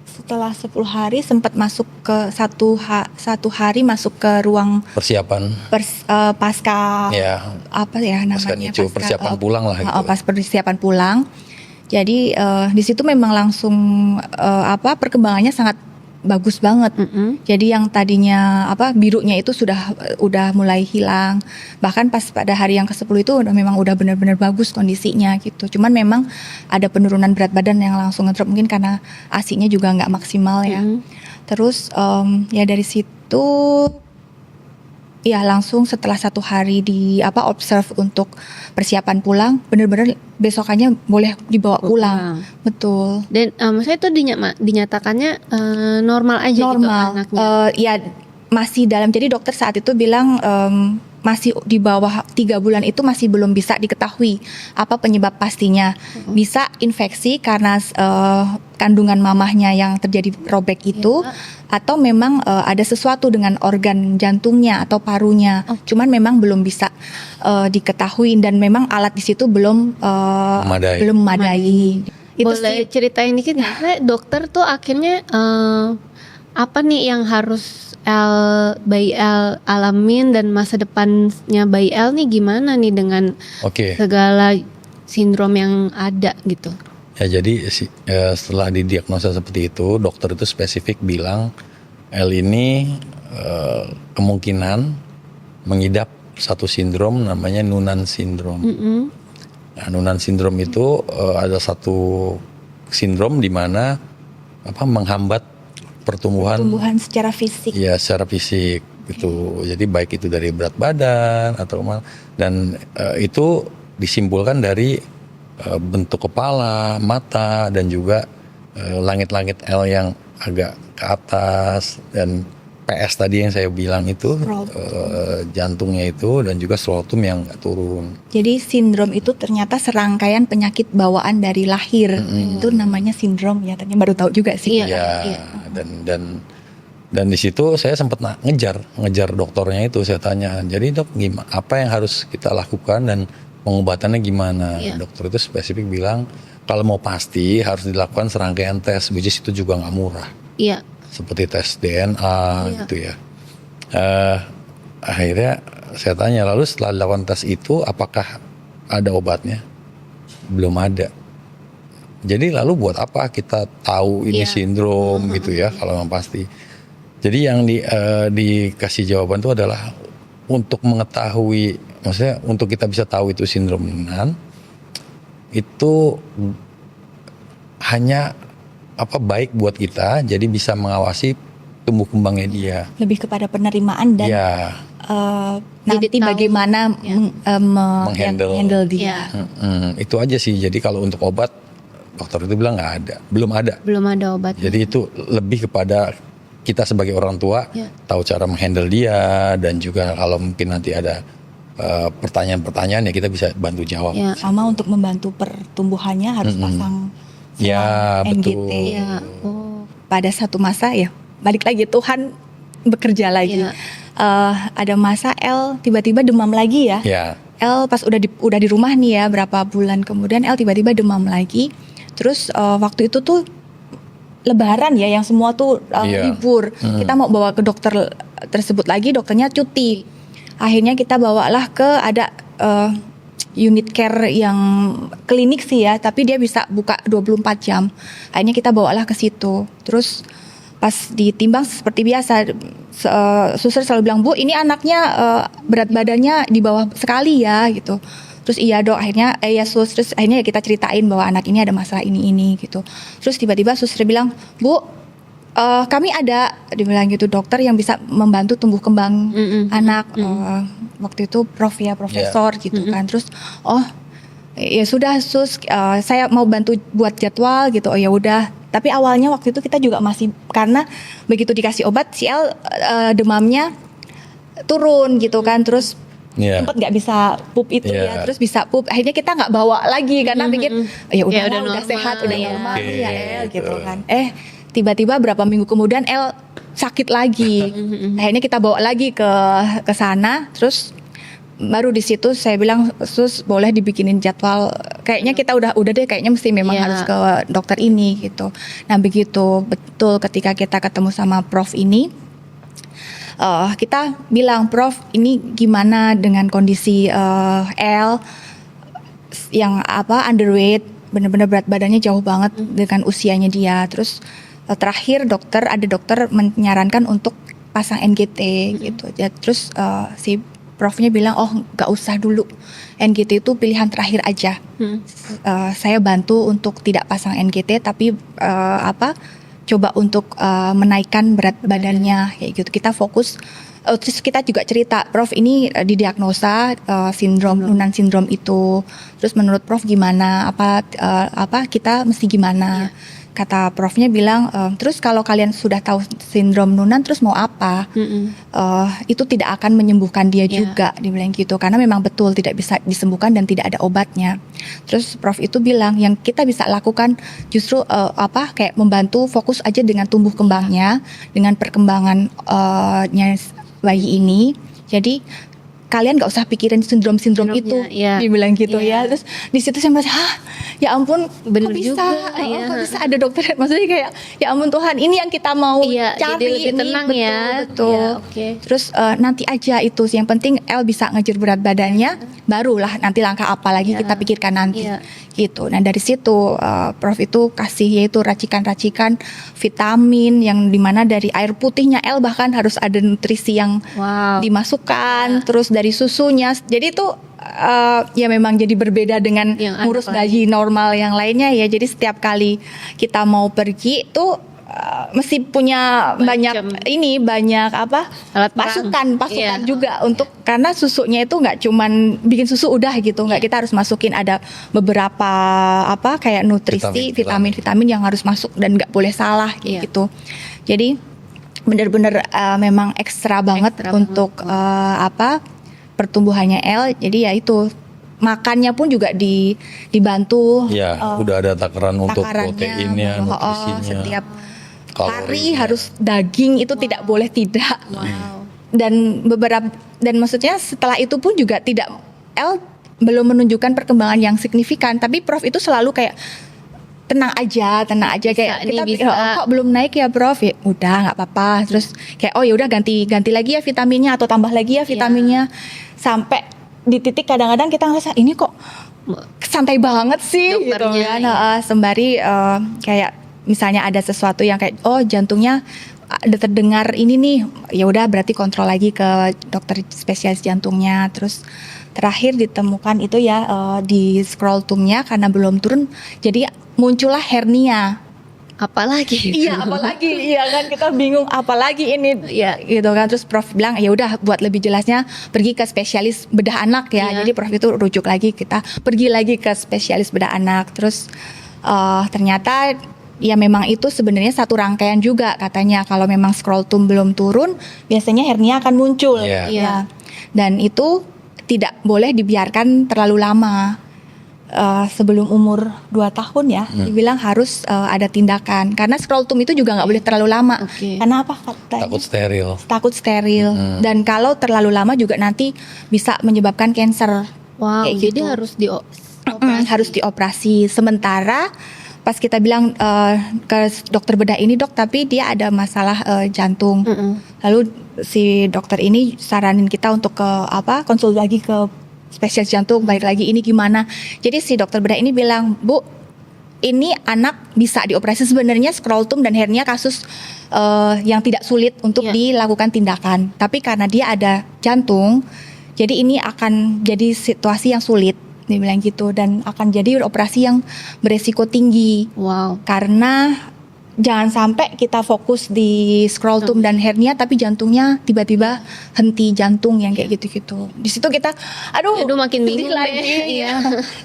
Setelah 10 hari sempat masuk ke satu hari masuk ke ruang persiapan pasca apa ya namanya, persiapan pulang lah gitu. Pas persiapan pulang. Jadi di situ memang langsung perkembangannya sangat bagus banget. Jadi yang tadinya birunya itu udah mulai hilang. Bahkan pas pada hari yang ke-10 itu memang udah benar-benar bagus kondisinya gitu. Cuman memang ada penurunan berat badan yang langsung ngedrop, mungkin karena ASI-nya juga nggak maksimal ya. Terus ya dari situ ya langsung setelah 1 hari observe untuk persiapan pulang, benar-benar besokannya boleh dibawa pulang. Betul. Dan maksudnya itu dinyatakannya normal aja gitu anaknya? Ya masih dalam, jadi dokter saat itu bilang masih di bawah 3 bulan itu masih belum bisa diketahui apa penyebab pastinya. Bisa infeksi karena kandungan mamahnya yang terjadi robek itu, atau memang ada sesuatu dengan organ jantungnya atau parunya. Cuman memang belum bisa diketahui dan memang alat di situ belum memadai. Boleh ceritain dikit nggak? Dokter tuh akhirnya apa nih yang harus bayi El alamin dan masa depannya bayi El nih gimana nih dengan segala sindrom yang ada gitu? Ya jadi setelah didiagnosa seperti itu, dokter itu spesifik bilang El ini kemungkinan mengidap satu sindrom namanya Noonan syndrome. Nah, Noonan syndrome itu ada satu sindrom di mana menghambat pertumbuhan secara fisik. Ya, secara fisik gitu. Jadi baik itu dari berat badan atau dan itu disimpulkan dari bentuk kepala, mata dan juga langit-langit L yang agak ke atas dan PS tadi yang saya bilang itu, Stroke. jantungnya itu dan juga strotum yang nggak turun. Jadi sindrom itu ternyata serangkaian penyakit bawaan dari lahir. Itu namanya sindrom ya. Tadinya baru tahu juga sih. Iya. Ya, dan di situ saya sempat ngejar dokternya itu, saya tanya, jadi dok gimana, apa yang harus kita lakukan dan pengobatannya gimana? Iya. Dokter itu spesifik bilang kalau mau pasti harus dilakukan serangkaian tes, which is itu juga nggak murah, Iya. seperti tes DNA Iya. gitu ya. Akhirnya saya tanya, lalu setelah dilakukan tes itu apakah ada obatnya? Belum ada. Jadi lalu buat apa kita tahu ini Iya. sindrom gitu ya kalau memang pasti. Jadi yang dikasih jawaban itu adalah untuk mengetahui, maksudnya untuk kita bisa tahu itu sindrom Noonan itu hanya baik buat kita, jadi bisa mengawasi tumbuh kembangnya dia. Lebih kepada penerimaan dan Ya, nanti Jadi tahu. bagaimana Ya. menghandle dia. Iya. itu aja sih. Jadi kalau untuk obat dokter itu bilang nggak ada, belum ada. Belum ada obat. Jadi itu lebih kepada kita sebagai orang tua Ya. tahu cara menghandle dia, dan juga kalau mungkin nanti ada pertanyaan-pertanyaan ya kita bisa bantu jawab. Ya. Sama untuk membantu pertumbuhannya harus pasang Ya, selang betul. NGT. Iya. Oh. Pada satu masa ya balik lagi Tuhan bekerja lagi. Iya. Ada masa L tiba-tiba demam lagi ya. Ya, L pas udah di rumah nih ya, berapa bulan kemudian L tiba-tiba demam lagi. Terus waktu itu tuh Lebaran ya, yang semua tuh Iya. libur. Kita mau bawa ke dokter tersebut lagi, dokternya cuti. Akhirnya kita bawalah ke ada unit care yang klinik sih ya, tapi dia bisa buka 24 jam. Akhirnya kita bawalah ke situ. Terus pas ditimbang seperti biasa, suster selalu bilang, Bu ini anaknya berat badannya di bawah sekali ya gitu. Terus iya dok, akhirnya ya sus, terus akhirnya ya kita ceritain bahwa anak ini ada masalah ini gitu. Terus tiba-tiba suster bilang, Bu kami ada, dibilang gitu, dokter yang bisa membantu tumbuh kembang anak. Waktu itu profesor gitu kan. Terus ya sudah sus, saya mau bantu buat jadwal gitu. Oh ya udah. Tapi awalnya waktu itu kita juga masih, karena begitu dikasih obat si El demamnya turun gitu kan. Terus ya. sempat nggak bisa pup itu ya, terus bisa pup. Akhirnya kita nggak bawa lagi karena pikir ya udah udah udah normal, sehat, udah ya. normal Oke, ya El gitu gitu. kan. Tiba-tiba berapa minggu kemudian El sakit lagi. Akhirnya kita bawa lagi ke sana. Terus baru di situ saya bilang, sus boleh dibikinin jadwal. Kayaknya kita udah deh, kayaknya mesti memang Iya. harus ke dokter ini gitu. Nah begitu betul ketika kita ketemu sama Prof ini. Kita bilang, Prof ini gimana dengan kondisi L yang underweight, benar-benar berat badannya jauh banget dengan usianya dia. Terus terakhir ada dokter menyarankan untuk pasang NGT gitu. Terus si Profnya bilang, nggak usah dulu, NGT itu pilihan terakhir aja. Saya bantu untuk tidak pasang NGT, tapi coba untuk menaikkan berat badannya kayak gitu. Kita fokus. Terus kita juga cerita, Prof ini didiagnosa sindrom Noonan sindrom itu. Terus menurut Prof gimana? Apa kita mesti gimana? Kata Profnya bilang, terus kalau kalian sudah tahu sindrom Noonan, terus mau apa? Itu tidak akan menyembuhkan dia juga, dibilang gitu. Karena memang betul tidak bisa disembuhkan dan tidak ada obatnya. Terus Prof itu bilang, yang kita bisa lakukan justru kayak membantu fokus aja dengan tumbuh kembangnya, dengan perkembangannya bayi ini. Jadi kalian nggak usah pikirin sindrom-sindrom itu, iya. dibilang gitu ya. Terus di situ saya merasa, ya ampun, Bener kok bisa, juga, iya. kok bisa ada dokter, maksudnya kayak, ya ampun Tuhan, ini yang kita mau Iya, cari, jadi lebih ini tenang betul, ya. betul. Iya, oke. Terus nanti aja itu, yang penting El bisa ngejar berat badannya, barulah nanti langkah apa lagi kita pikirkan nanti, Iya. gitu. Nah dari situ Prof itu kasih yaitu racikan-racikan vitamin yang dimana dari air putihnya El bahkan harus ada nutrisi yang Wow. dimasukkan, terus dari susunya. Jadi itu ya memang jadi berbeda dengan Yang ngurus anak bayi normal yang lainnya ya. Jadi setiap kali kita mau pergi tuh mesti punya Macam banyak alat perang. pasukan Iya. juga untuk, karena susunya itu nggak cuman bikin susu udah gitu, nggak, kita harus masukin ada beberapa kayak nutrisi, Vitamin. vitamin yang harus masuk dan nggak boleh salah Iya. gitu. Jadi benar-benar memang ekstra banget Ekstra untuk pertumbuhannya L. Jadi ya itu makannya pun juga dibantu. Ya, udah ada takaran untuk Takarannya, proteinnya, nutrisinya. setiap kalorinya. hari harus daging itu tidak boleh tidak. Wow. Dan maksudnya setelah itu pun juga tidak, L belum menunjukkan perkembangan yang signifikan, tapi Prof itu selalu kayak tenang aja kayak nih, kita bisa. kok belum naik ya Prof, ya udah nggak apa-apa, terus kayak oh ya udah ganti lagi ya vitaminnya atau tambah lagi ya vitaminnya, sampai di titik kadang-kadang kita ngerasa ini kok santai banget sih gitu Dokternya, kan. ya. Sembari kayak misalnya ada sesuatu yang kayak oh jantungnya ada terdengar ini nih, ya udah berarti kontrol lagi ke dokter spesialis jantungnya. Terus terakhir ditemukan itu ya di scrotumnya karena belum turun, jadi muncullah hernia. Apalagi? Iya, apalagi iya kan, kita bingung apalagi ini ya gitu kan. Terus Prof bilang ya udah buat lebih jelasnya pergi ke spesialis bedah anak ya. Iya. Jadi Prof itu rujuk lagi, kita pergi lagi ke spesialis bedah anak. Terus ternyata ya memang itu sebenarnya satu rangkaian juga katanya, kalau memang scrotum belum turun biasanya hernia akan muncul. Iya. Ya. Dan itu tidak boleh dibiarkan terlalu lama. Sebelum umur 2 tahun ya, dibilang harus ada tindakan, karena scrotum itu juga nggak boleh terlalu lama. Oke. Karena apa katanya? Takut steril. Dan kalau terlalu lama juga nanti bisa menyebabkan cancer. Wow, Kayak jadi gitu. harus dioperasi. Harus dioperasi. Sementara pas kita bilang ke dokter bedah ini, dok tapi dia ada masalah jantung. Lalu si dokter ini saranin kita untuk konsul lagi ke spesialis jantung, balik lagi ini gimana. Jadi si dokter bedah ini bilang, Bu, ini anak bisa dioperasi. Sebenarnya scrotum dan hernia kasus yang tidak sulit untuk dilakukan tindakan. Tapi karena dia ada jantung, jadi ini akan jadi situasi yang sulit, dia bilang gitu. Dan akan jadi operasi yang beresiko tinggi. Wow. Karena jangan sampai kita fokus di scrotum dan hernia, tapi jantungnya tiba-tiba henti jantung yang kayak gitu-gitu. Di situ kita, aduh makin sedih bingung lagi. deh. Iya.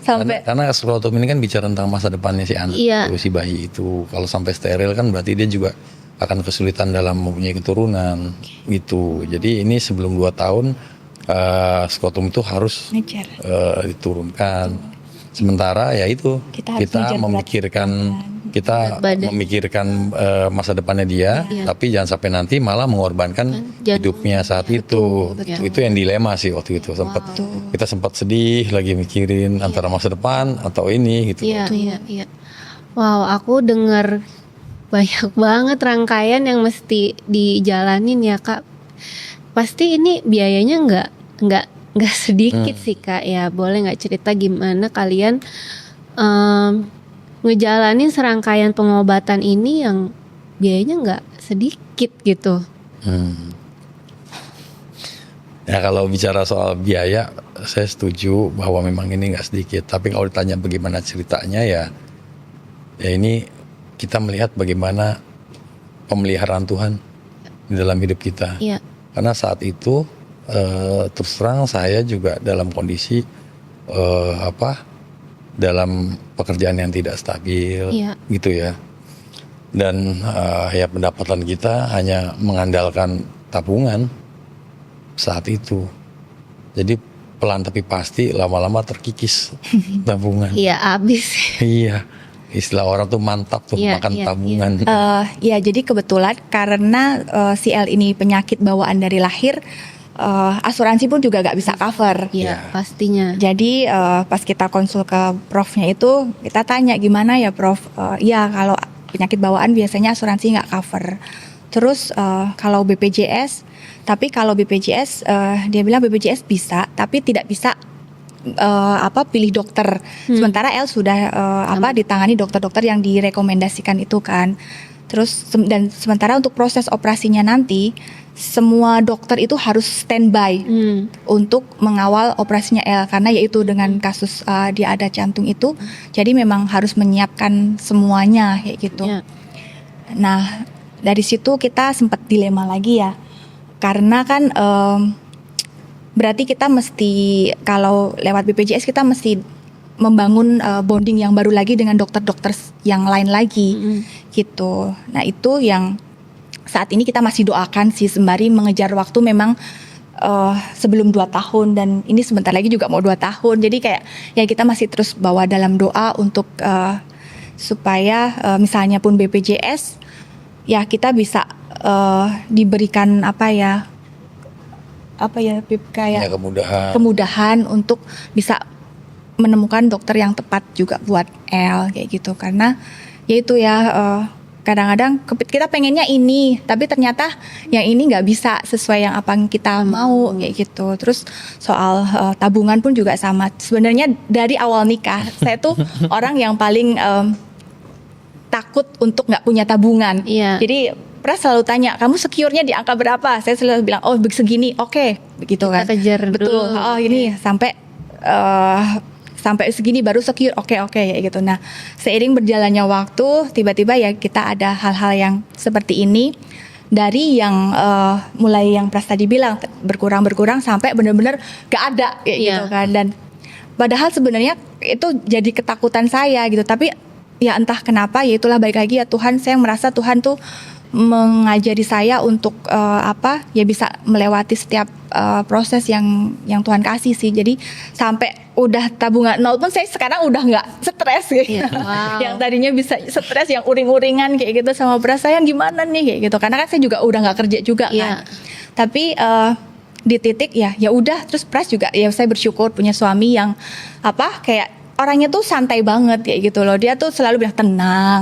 Sampai Karena scrotum ini kan bicara tentang masa depannya si anak, Iya. itu, si bayi itu. Kalau sampai steril kan berarti dia juga akan kesulitan dalam mempunyai keturunan gitu. Jadi ini sebelum 2 tahun scrotum itu harus ngejar. diturunkan. Sementara ya itu Kita harus ngejar berat memikirkan masa depannya dia, tapi jangan sampai nanti malah mengorbankan hidupnya saat itu. Itu yang dilema sih waktu itu. Kita sempat sedih lagi mikirin antara masa depan atau ini gitu. Iya. Wow, aku dengar banyak banget rangkaian yang mesti dijalanin ya Kak. Pasti ini biayanya nggak sedikit sih Kak ya. Boleh nggak cerita gimana kalian ngejalanin serangkaian pengobatan ini yang biayanya nggak sedikit gitu? Ya kalau bicara soal biaya, saya setuju bahwa memang ini nggak sedikit. Tapi kalau ditanya bagaimana ceritanya ya ini kita melihat bagaimana pemeliharaan Tuhan di dalam hidup kita. Iya. Karena saat itu terus terang saya juga dalam kondisi dalam pekerjaan yang tidak stabil, gitu ya. Dan ya pendapatan kita hanya mengandalkan tabungan saat itu. Jadi pelan tapi pasti lama-lama terkikis tabungan. Iya, habis. Iya, istilah orang tuh mantap tuh makan tabungan. Ya jadi kebetulan karena si L ini penyakit bawaan dari lahir, asuransi pun juga gak bisa cover. Iya, pastinya. Jadi pas kita konsul ke profnya itu, kita tanya gimana ya Prof? Ya kalau penyakit bawaan biasanya asuransi gak cover. Terus kalau BPJS, tapi kalau BPJS dia bilang BPJS bisa, tapi tidak bisa pilih dokter. Sementara L sudah ditangani dokter-dokter yang direkomendasikan itu kan. Terus dan sementara untuk proses operasinya nanti semua dokter itu harus standby untuk mengawal operasinya L, karena yaitu dengan kasus dia ada jantung itu, jadi memang harus menyiapkan semuanya kayak gitu. Nah dari situ kita sempat dilema lagi ya, karena kan berarti kita mesti kalau lewat BPJS kita mesti membangun bonding yang baru lagi dengan dokter-dokter yang lain lagi gitu. Nah itu yang saat ini kita masih doakan sih sembari mengejar waktu memang sebelum 2 tahun dan ini sebentar lagi juga mau 2 tahun. Jadi kayak ya kita masih terus bawa dalam doa untuk supaya misalnya pun BPJS ya kita bisa diberikan apa ya Pip, kayak Ya, kemudahan. kemudahan untuk bisa menemukan dokter yang tepat juga buat El kayak gitu karena ya itu ya kadang-kadang kita pengennya ini tapi ternyata yang ini nggak bisa sesuai yang apa yang kita mau kayak gitu. Terus soal tabungan pun juga sama. Sebenarnya dari awal nikah saya tuh orang yang paling takut untuk nggak punya tabungan. Iya. Jadi Pras selalu tanya, kamu secure-nya di angka berapa? Saya selalu bilang, oh segini, oke, begitu kan. Kita kejar Betul. dulu. Oh ini sampai segini baru secure, oke ya gitu. Nah, seiring berjalannya waktu, tiba-tiba ya kita ada hal-hal yang seperti ini. Dari yang mulai yang Pras tadi bilang berkurang sampai benar-benar gak ada kayak gitu kan. Dan padahal sebenarnya itu jadi ketakutan saya gitu. Tapi ya entah kenapa, ya itulah balik lagi ya Tuhan. Saya merasa Tuhan tuh mengajari saya untuk ya bisa melewati setiap proses yang Tuhan kasih sih. Jadi sampai udah tabungan 0 pun saya sekarang udah nggak stres gitu. Iya, wow. Yang tadinya bisa stres yang uring-uringan kayak gitu sama Pras, sayang gimana nih kayak gitu. Karena kan saya juga udah nggak kerja juga kan. Tapi di titik ya udah, terus Pras juga ya saya bersyukur punya suami yang kayak orangnya tuh santai banget kayak gitu loh. Dia tuh selalu bilang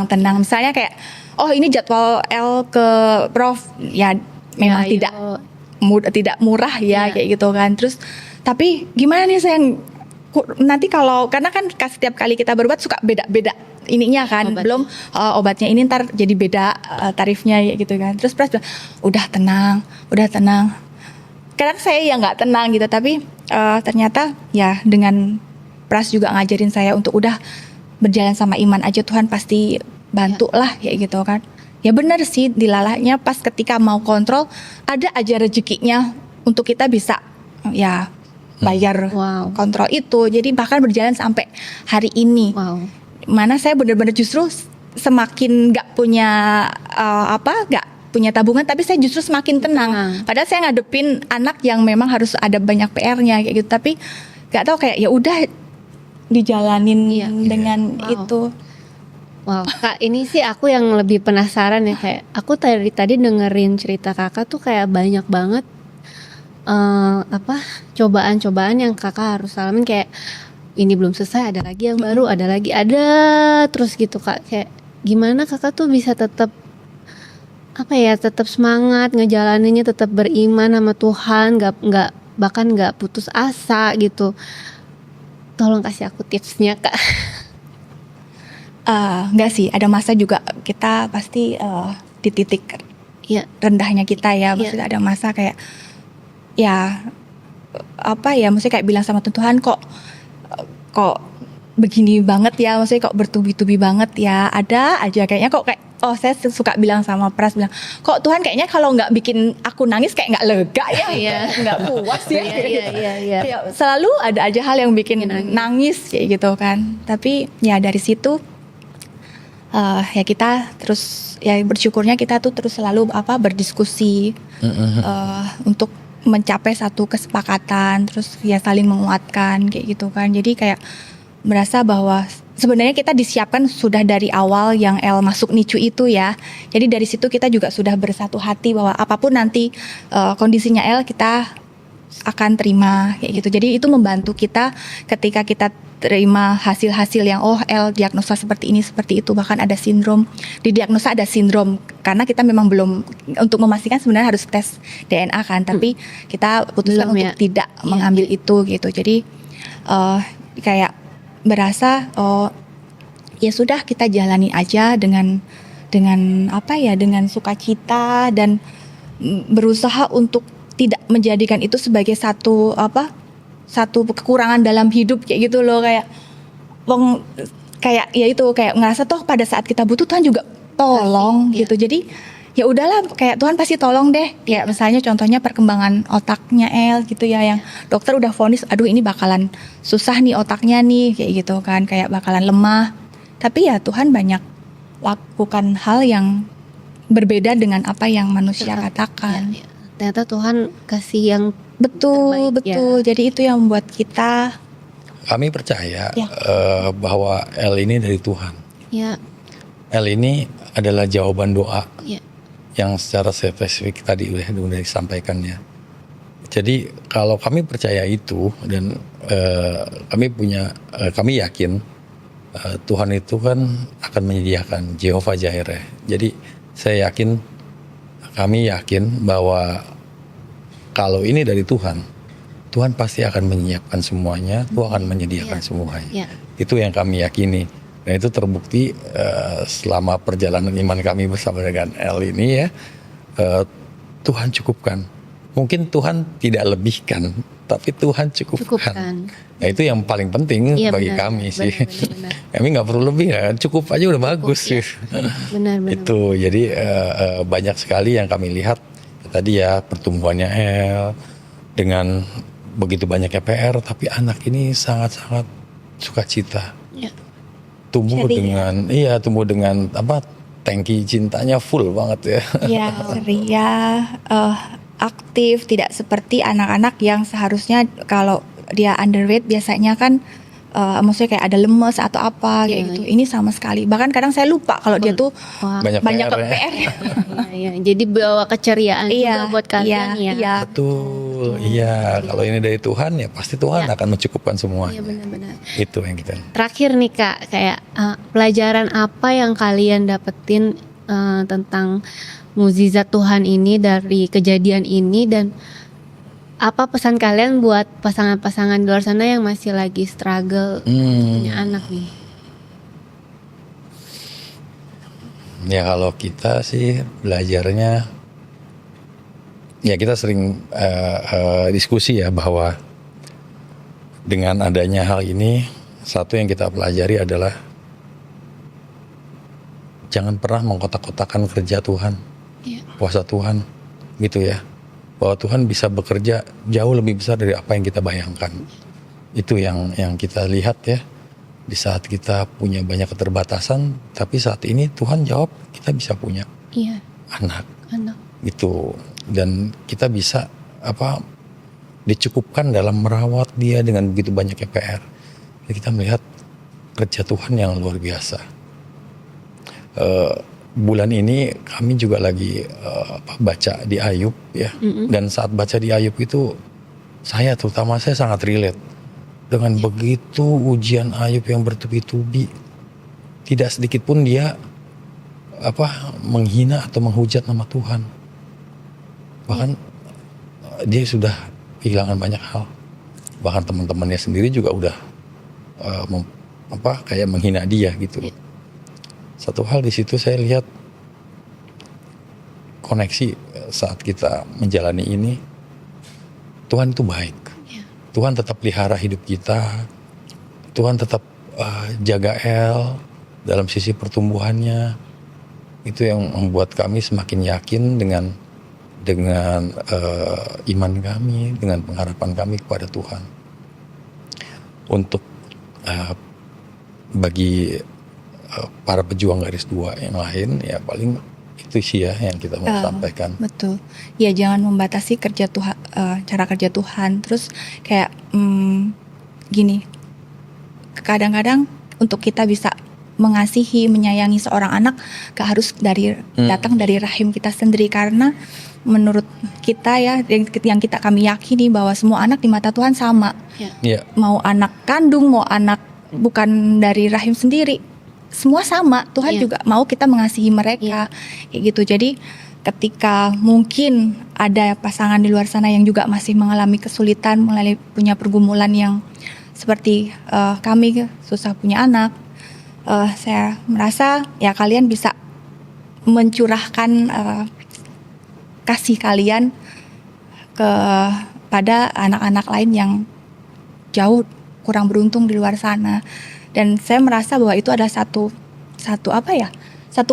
tenang. Misalnya kayak ini jadwal L ke Prof ya memang tidak murah ya kayak gitu kan. Terus tapi gimana nih sayang, nanti kalau karena kan setiap kali kita berobat suka beda-beda ininya kan, belum obatnya ini ntar jadi beda tarifnya ya gitu kan. Terus Pras bilang udah tenang. Kadang saya yang nggak tenang gitu, tapi ternyata ya dengan Pras juga ngajarin saya untuk udah berjalan sama iman aja, Tuhan pasti bantu lah ya gitu kan. Ya benar sih, dilalahnya pas ketika mau kontrol ada aja rezekinya untuk kita bisa ya bayar kontrol itu. Jadi bahkan berjalan sampai hari ini. Mana saya benar-benar justru semakin nggak punya nggak punya tabungan, tapi saya justru semakin tenang. Padahal saya ngadepin anak yang memang harus ada banyak PR-nya kayak gitu, tapi nggak tahu kayak ya udah dijalanin dengan itu. Wow, Kak, ini sih aku yang lebih penasaran ya, kayak aku tadi dengerin cerita Kakak tuh kayak banyak banget cobaan-cobaan yang Kakak harus alamin, kayak ini belum selesai, ada lagi yang baru, ada terus gitu Kak. Kayak gimana Kakak tuh bisa tetap tetap semangat ngejalaninnya, tetap beriman sama Tuhan, bahkan nggak putus asa gitu. Tolong kasih aku tipsnya Kak. Enggak sih, ada masa juga kita pasti di titik rendahnya kita ya. Maksudnya ada masa kayak maksudnya kayak bilang sama Tuhan, kok begini banget ya, maksudnya kok bertubi-tubi banget ya. Ada aja kayaknya kok kayak saya suka bilang sama Pras, bilang kok Tuhan kayaknya kalau nggak bikin aku nangis kayak nggak lega ya, nggak puas ya. Kayak selalu ada aja hal yang bikin nangis kayak gitu kan. Tapi ya dari situ ya kita terus ya bersyukurnya kita tuh terus selalu berdiskusi untuk mencapai satu kesepakatan, terus ya saling menguatkan kayak gitu kan. Jadi kayak merasa bahwa sebenarnya kita disiapkan sudah dari awal yang El masuk NICU itu ya. Jadi dari situ kita juga sudah bersatu hati bahwa apapun nanti kondisinya El, kita akan terima kayak gitu. Jadi itu membantu kita ketika kita terima hasil-hasil yang El diagnosa seperti ini, seperti itu, bahkan ada sindrom, didiagnosa ada sindrom karena kita memang belum, untuk memastikan sebenarnya harus tes DNA kan, tapi kita putuskan untuk tidak mengambil itu gitu. Jadi kayak berasa ya sudah, kita jalani aja dengan dengan sukacita dan berusaha untuk tidak menjadikan itu sebagai satu kekurangan dalam hidup kayak gitu loh. Kayak ya itu, kayak ngerasa toh pada saat kita butuh Tuhan juga tolong gitu. Jadi ya udahlah, kayak Tuhan pasti tolong deh. Kayak misalnya contohnya perkembangan otaknya El gitu ya, yang dokter udah vonis aduh ini bakalan susah nih otaknya nih kayak gitu kan, kayak bakalan lemah. Tapi ya Tuhan banyak lakukan hal yang berbeda dengan apa yang manusia Ya, katakan. ya. Ternyata Tuhan kasih yang Betul, terbaik, ya. betul. Jadi itu yang membuat kita Kami percaya Ya. bahwa L ini dari Tuhan. ya L ini adalah jawaban doa ya yang secara spesifik tadi udah disampaikan ya. Jadi kalau kami percaya itu dan kami yakin Tuhan itu kan akan menyediakan Jehovah Jireh. Jadi kami yakin bahwa kalau ini dari Tuhan, Tuhan pasti akan menyiapkan semuanya, Tuhan akan menyediakan semuanya. ya Itu yang kami yakini. Dan itu terbukti selama perjalanan iman kami bersama dengan L ini ya, Tuhan cukupkan. Mungkin Tuhan tidak lebihkan, tapi Tuhan cukupkan. Nah itu yang paling penting Iya, bagi benar, kami sih. benar. Kami nggak perlu lebih ya, cukup aja udah bagus ya. sih. benar. Itu jadi banyak sekali yang kami lihat tadi ya, pertumbuhannya L dengan begitu banyaknya PR, tapi anak ini sangat-sangat sukacita. Ya. Tumbuh Ceria. dengan apa, tangki cintanya full banget ya. ya ceria, aktif, tidak seperti anak-anak yang seharusnya kalau dia underweight biasanya kan maksudnya kayak ada lemes atau apa kayak Iya, gitu. Ini sama sekali. Bahkan kadang saya lupa kalau dia tuh Wah. Banyak banyak PR ya. PR. Iya. Jadi bawa keceriaan Iya, juga buat kalian ya. Iya. Betul, iya. Kalau ini dari Tuhan ya pasti Tuhan Ya. akan mencukupkan semua. Iya benar-benar. Itu yang kita. Terakhir nih Kak, kayak pelajaran apa yang kalian dapetin tentang mukjizat Tuhan ini dari kejadian ini, dan apa pesan kalian buat pasangan-pasangan di luar sana yang masih lagi struggle punya anak nih? Ya kalau kita sih belajarnya, ya kita sering diskusi ya bahwa dengan adanya hal ini, satu yang kita pelajari adalah jangan pernah mengkotak-kotakan kerja Tuhan, Iya. kuasa Tuhan, gitu ya. Bahwa Tuhan bisa bekerja jauh lebih besar dari apa yang kita bayangkan. Itu yang kita lihat ya. Di saat kita punya banyak keterbatasan, tapi saat ini Tuhan jawab kita bisa punya Iya, anak anak. gitu, dan kita bisa dicukupkan dalam merawat dia dengan begitu banyaknya PR. Jadi kita melihat kerja Tuhan yang luar biasa. Bulan ini kami juga lagi baca di Ayub ya, dan saat baca di Ayub itu saya sangat relate dengan begitu ujian Ayub yang bertubi-tubi. Tidak sedikit pun dia menghina atau menghujat nama Tuhan. Bahkan dia sudah kehilangan banyak hal. Bahkan teman-temannya sendiri juga udah kayak menghina dia gitu. Satu hal di situ saya lihat koneksi saat kita menjalani ini, Tuhan itu baik. Tuhan tetap pelihara hidup kita. Tuhan tetap jaga El dalam sisi pertumbuhannya. Itu yang membuat kami semakin yakin dengan iman kami, dengan pengharapan kami kepada Tuhan. Untuk bagi para pejuang garis 2 yang lain, ya paling itu sih ya yang kita mau sampaikan. Betul. Ya jangan membatasi kerja Tuhan, cara kerja Tuhan. Terus kayak gini, kadang-kadang untuk kita bisa mengasihi, menyayangi seorang anak, gak harus datang dari rahim kita sendiri, karena menurut kita ya, yang kami yakini bahwa semua anak di mata Tuhan sama. Ya. Mau anak kandung, mau anak bukan dari rahim sendiri, semua sama. Tuhan juga mau kita mengasihi mereka, kayak gitu. Jadi ketika mungkin ada pasangan di luar sana yang juga masih mengalami kesulitan, punya pergumulan yang seperti kami susah punya anak, saya merasa ya kalian bisa mencurahkan kasih kalian kepada anak-anak lain yang jauh kurang beruntung di luar sana. Dan saya merasa bahwa itu ada satu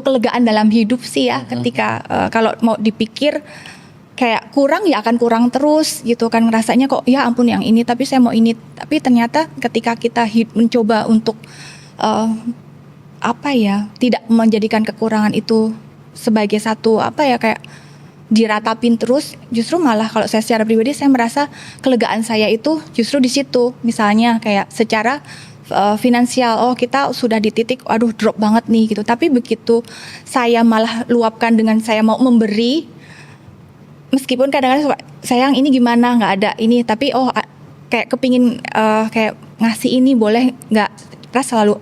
kelegaan dalam hidup sih ya, ketika kalau mau dipikir kayak kurang ya akan kurang terus gitu kan, ngerasanya kok ya ampun yang ini tapi saya mau ini, tapi ternyata ketika kita mencoba untuk tidak menjadikan kekurangan itu sebagai satu apa ya, kayak diratapin terus, justru malah kalau saya secara pribadi saya merasa kelegaan saya itu justru di situ. Misalnya kayak secara finansial, oh kita sudah di titik aduh drop banget nih gitu, tapi begitu saya malah luapkan dengan saya mau memberi, meskipun kadang-kadang sayang ini gimana nggak ada ini, tapi kayak kepingin kayak ngasih ini boleh nggak, terus selalu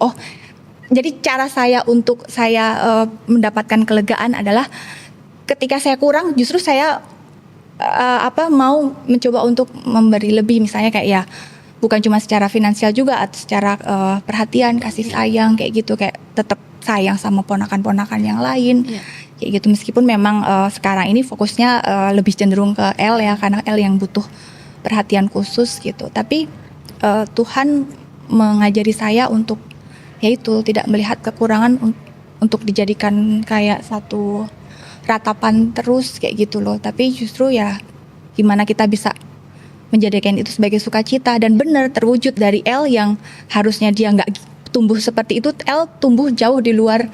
jadi cara saya untuk saya mendapatkan kelegaan adalah ketika saya kurang, justru saya mau mencoba untuk memberi lebih, misalnya kayak ya bukan cuma secara finansial juga, atau secara perhatian, kasih sayang kayak gitu, kayak tetap sayang sama ponakan-ponakan yang lain, kayak gitu. Meskipun memang sekarang ini fokusnya lebih cenderung ke L ya, karena L yang butuh perhatian khusus gitu. Tapi Tuhan mengajari saya untuk yaitu tidak melihat kekurangan untuk dijadikan kayak satu ratapan terus kayak gitu loh, tapi justru ya gimana kita bisa menjadikan itu sebagai sukacita, dan benar terwujud dari L yang harusnya dia nggak tumbuh seperti itu, L tumbuh jauh di luar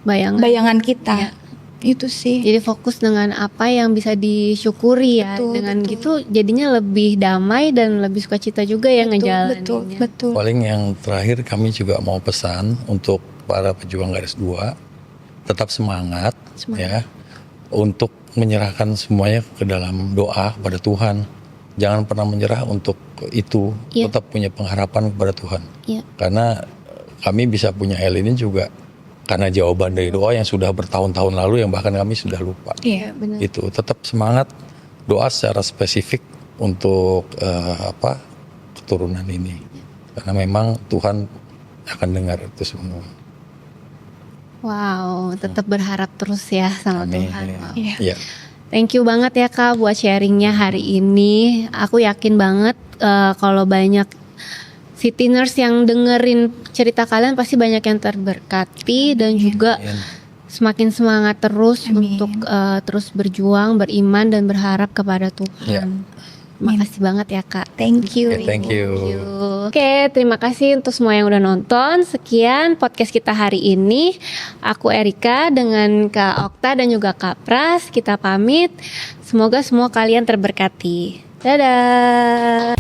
bayangan kita. Itu sih. Jadi fokus dengan apa yang bisa disyukuri ya, dengan gitu jadinya lebih damai dan lebih sukacita juga ya ngejalaninnya. Betul. Paling yang terakhir kami juga mau pesan untuk para pejuang garis 2, tetap semangat. Ya, untuk menyerahkan semuanya ke dalam doa kepada Tuhan. Jangan pernah menyerah untuk itu, tetap punya pengharapan kepada Tuhan. Karena kami bisa punya L ini juga karena jawaban dari doa yang sudah bertahun-tahun lalu, yang bahkan kami sudah lupa. Benar. Itu tetap semangat, doa secara spesifik untuk keturunan ini, karena memang Tuhan akan dengar itu semua. Wow, tetap berharap terus ya sama Amin. Tuhan. Wow. Ya. Thank you banget ya Kak buat sharingnya hari ini. Aku yakin banget kalau banyak City-ners yang dengerin cerita kalian pasti banyak yang terberkati dan juga semakin semangat terus untuk terus berjuang, beriman dan berharap kepada Tuhan. Makasih banget ya Kak. Thank you. Thank you. Oke, terima kasih untuk semua yang udah nonton. Sekian podcast kita hari ini. Aku Erika dengan Kak Okta dan juga Kak Pras. Kita pamit. Semoga semua kalian terberkati. Dadah.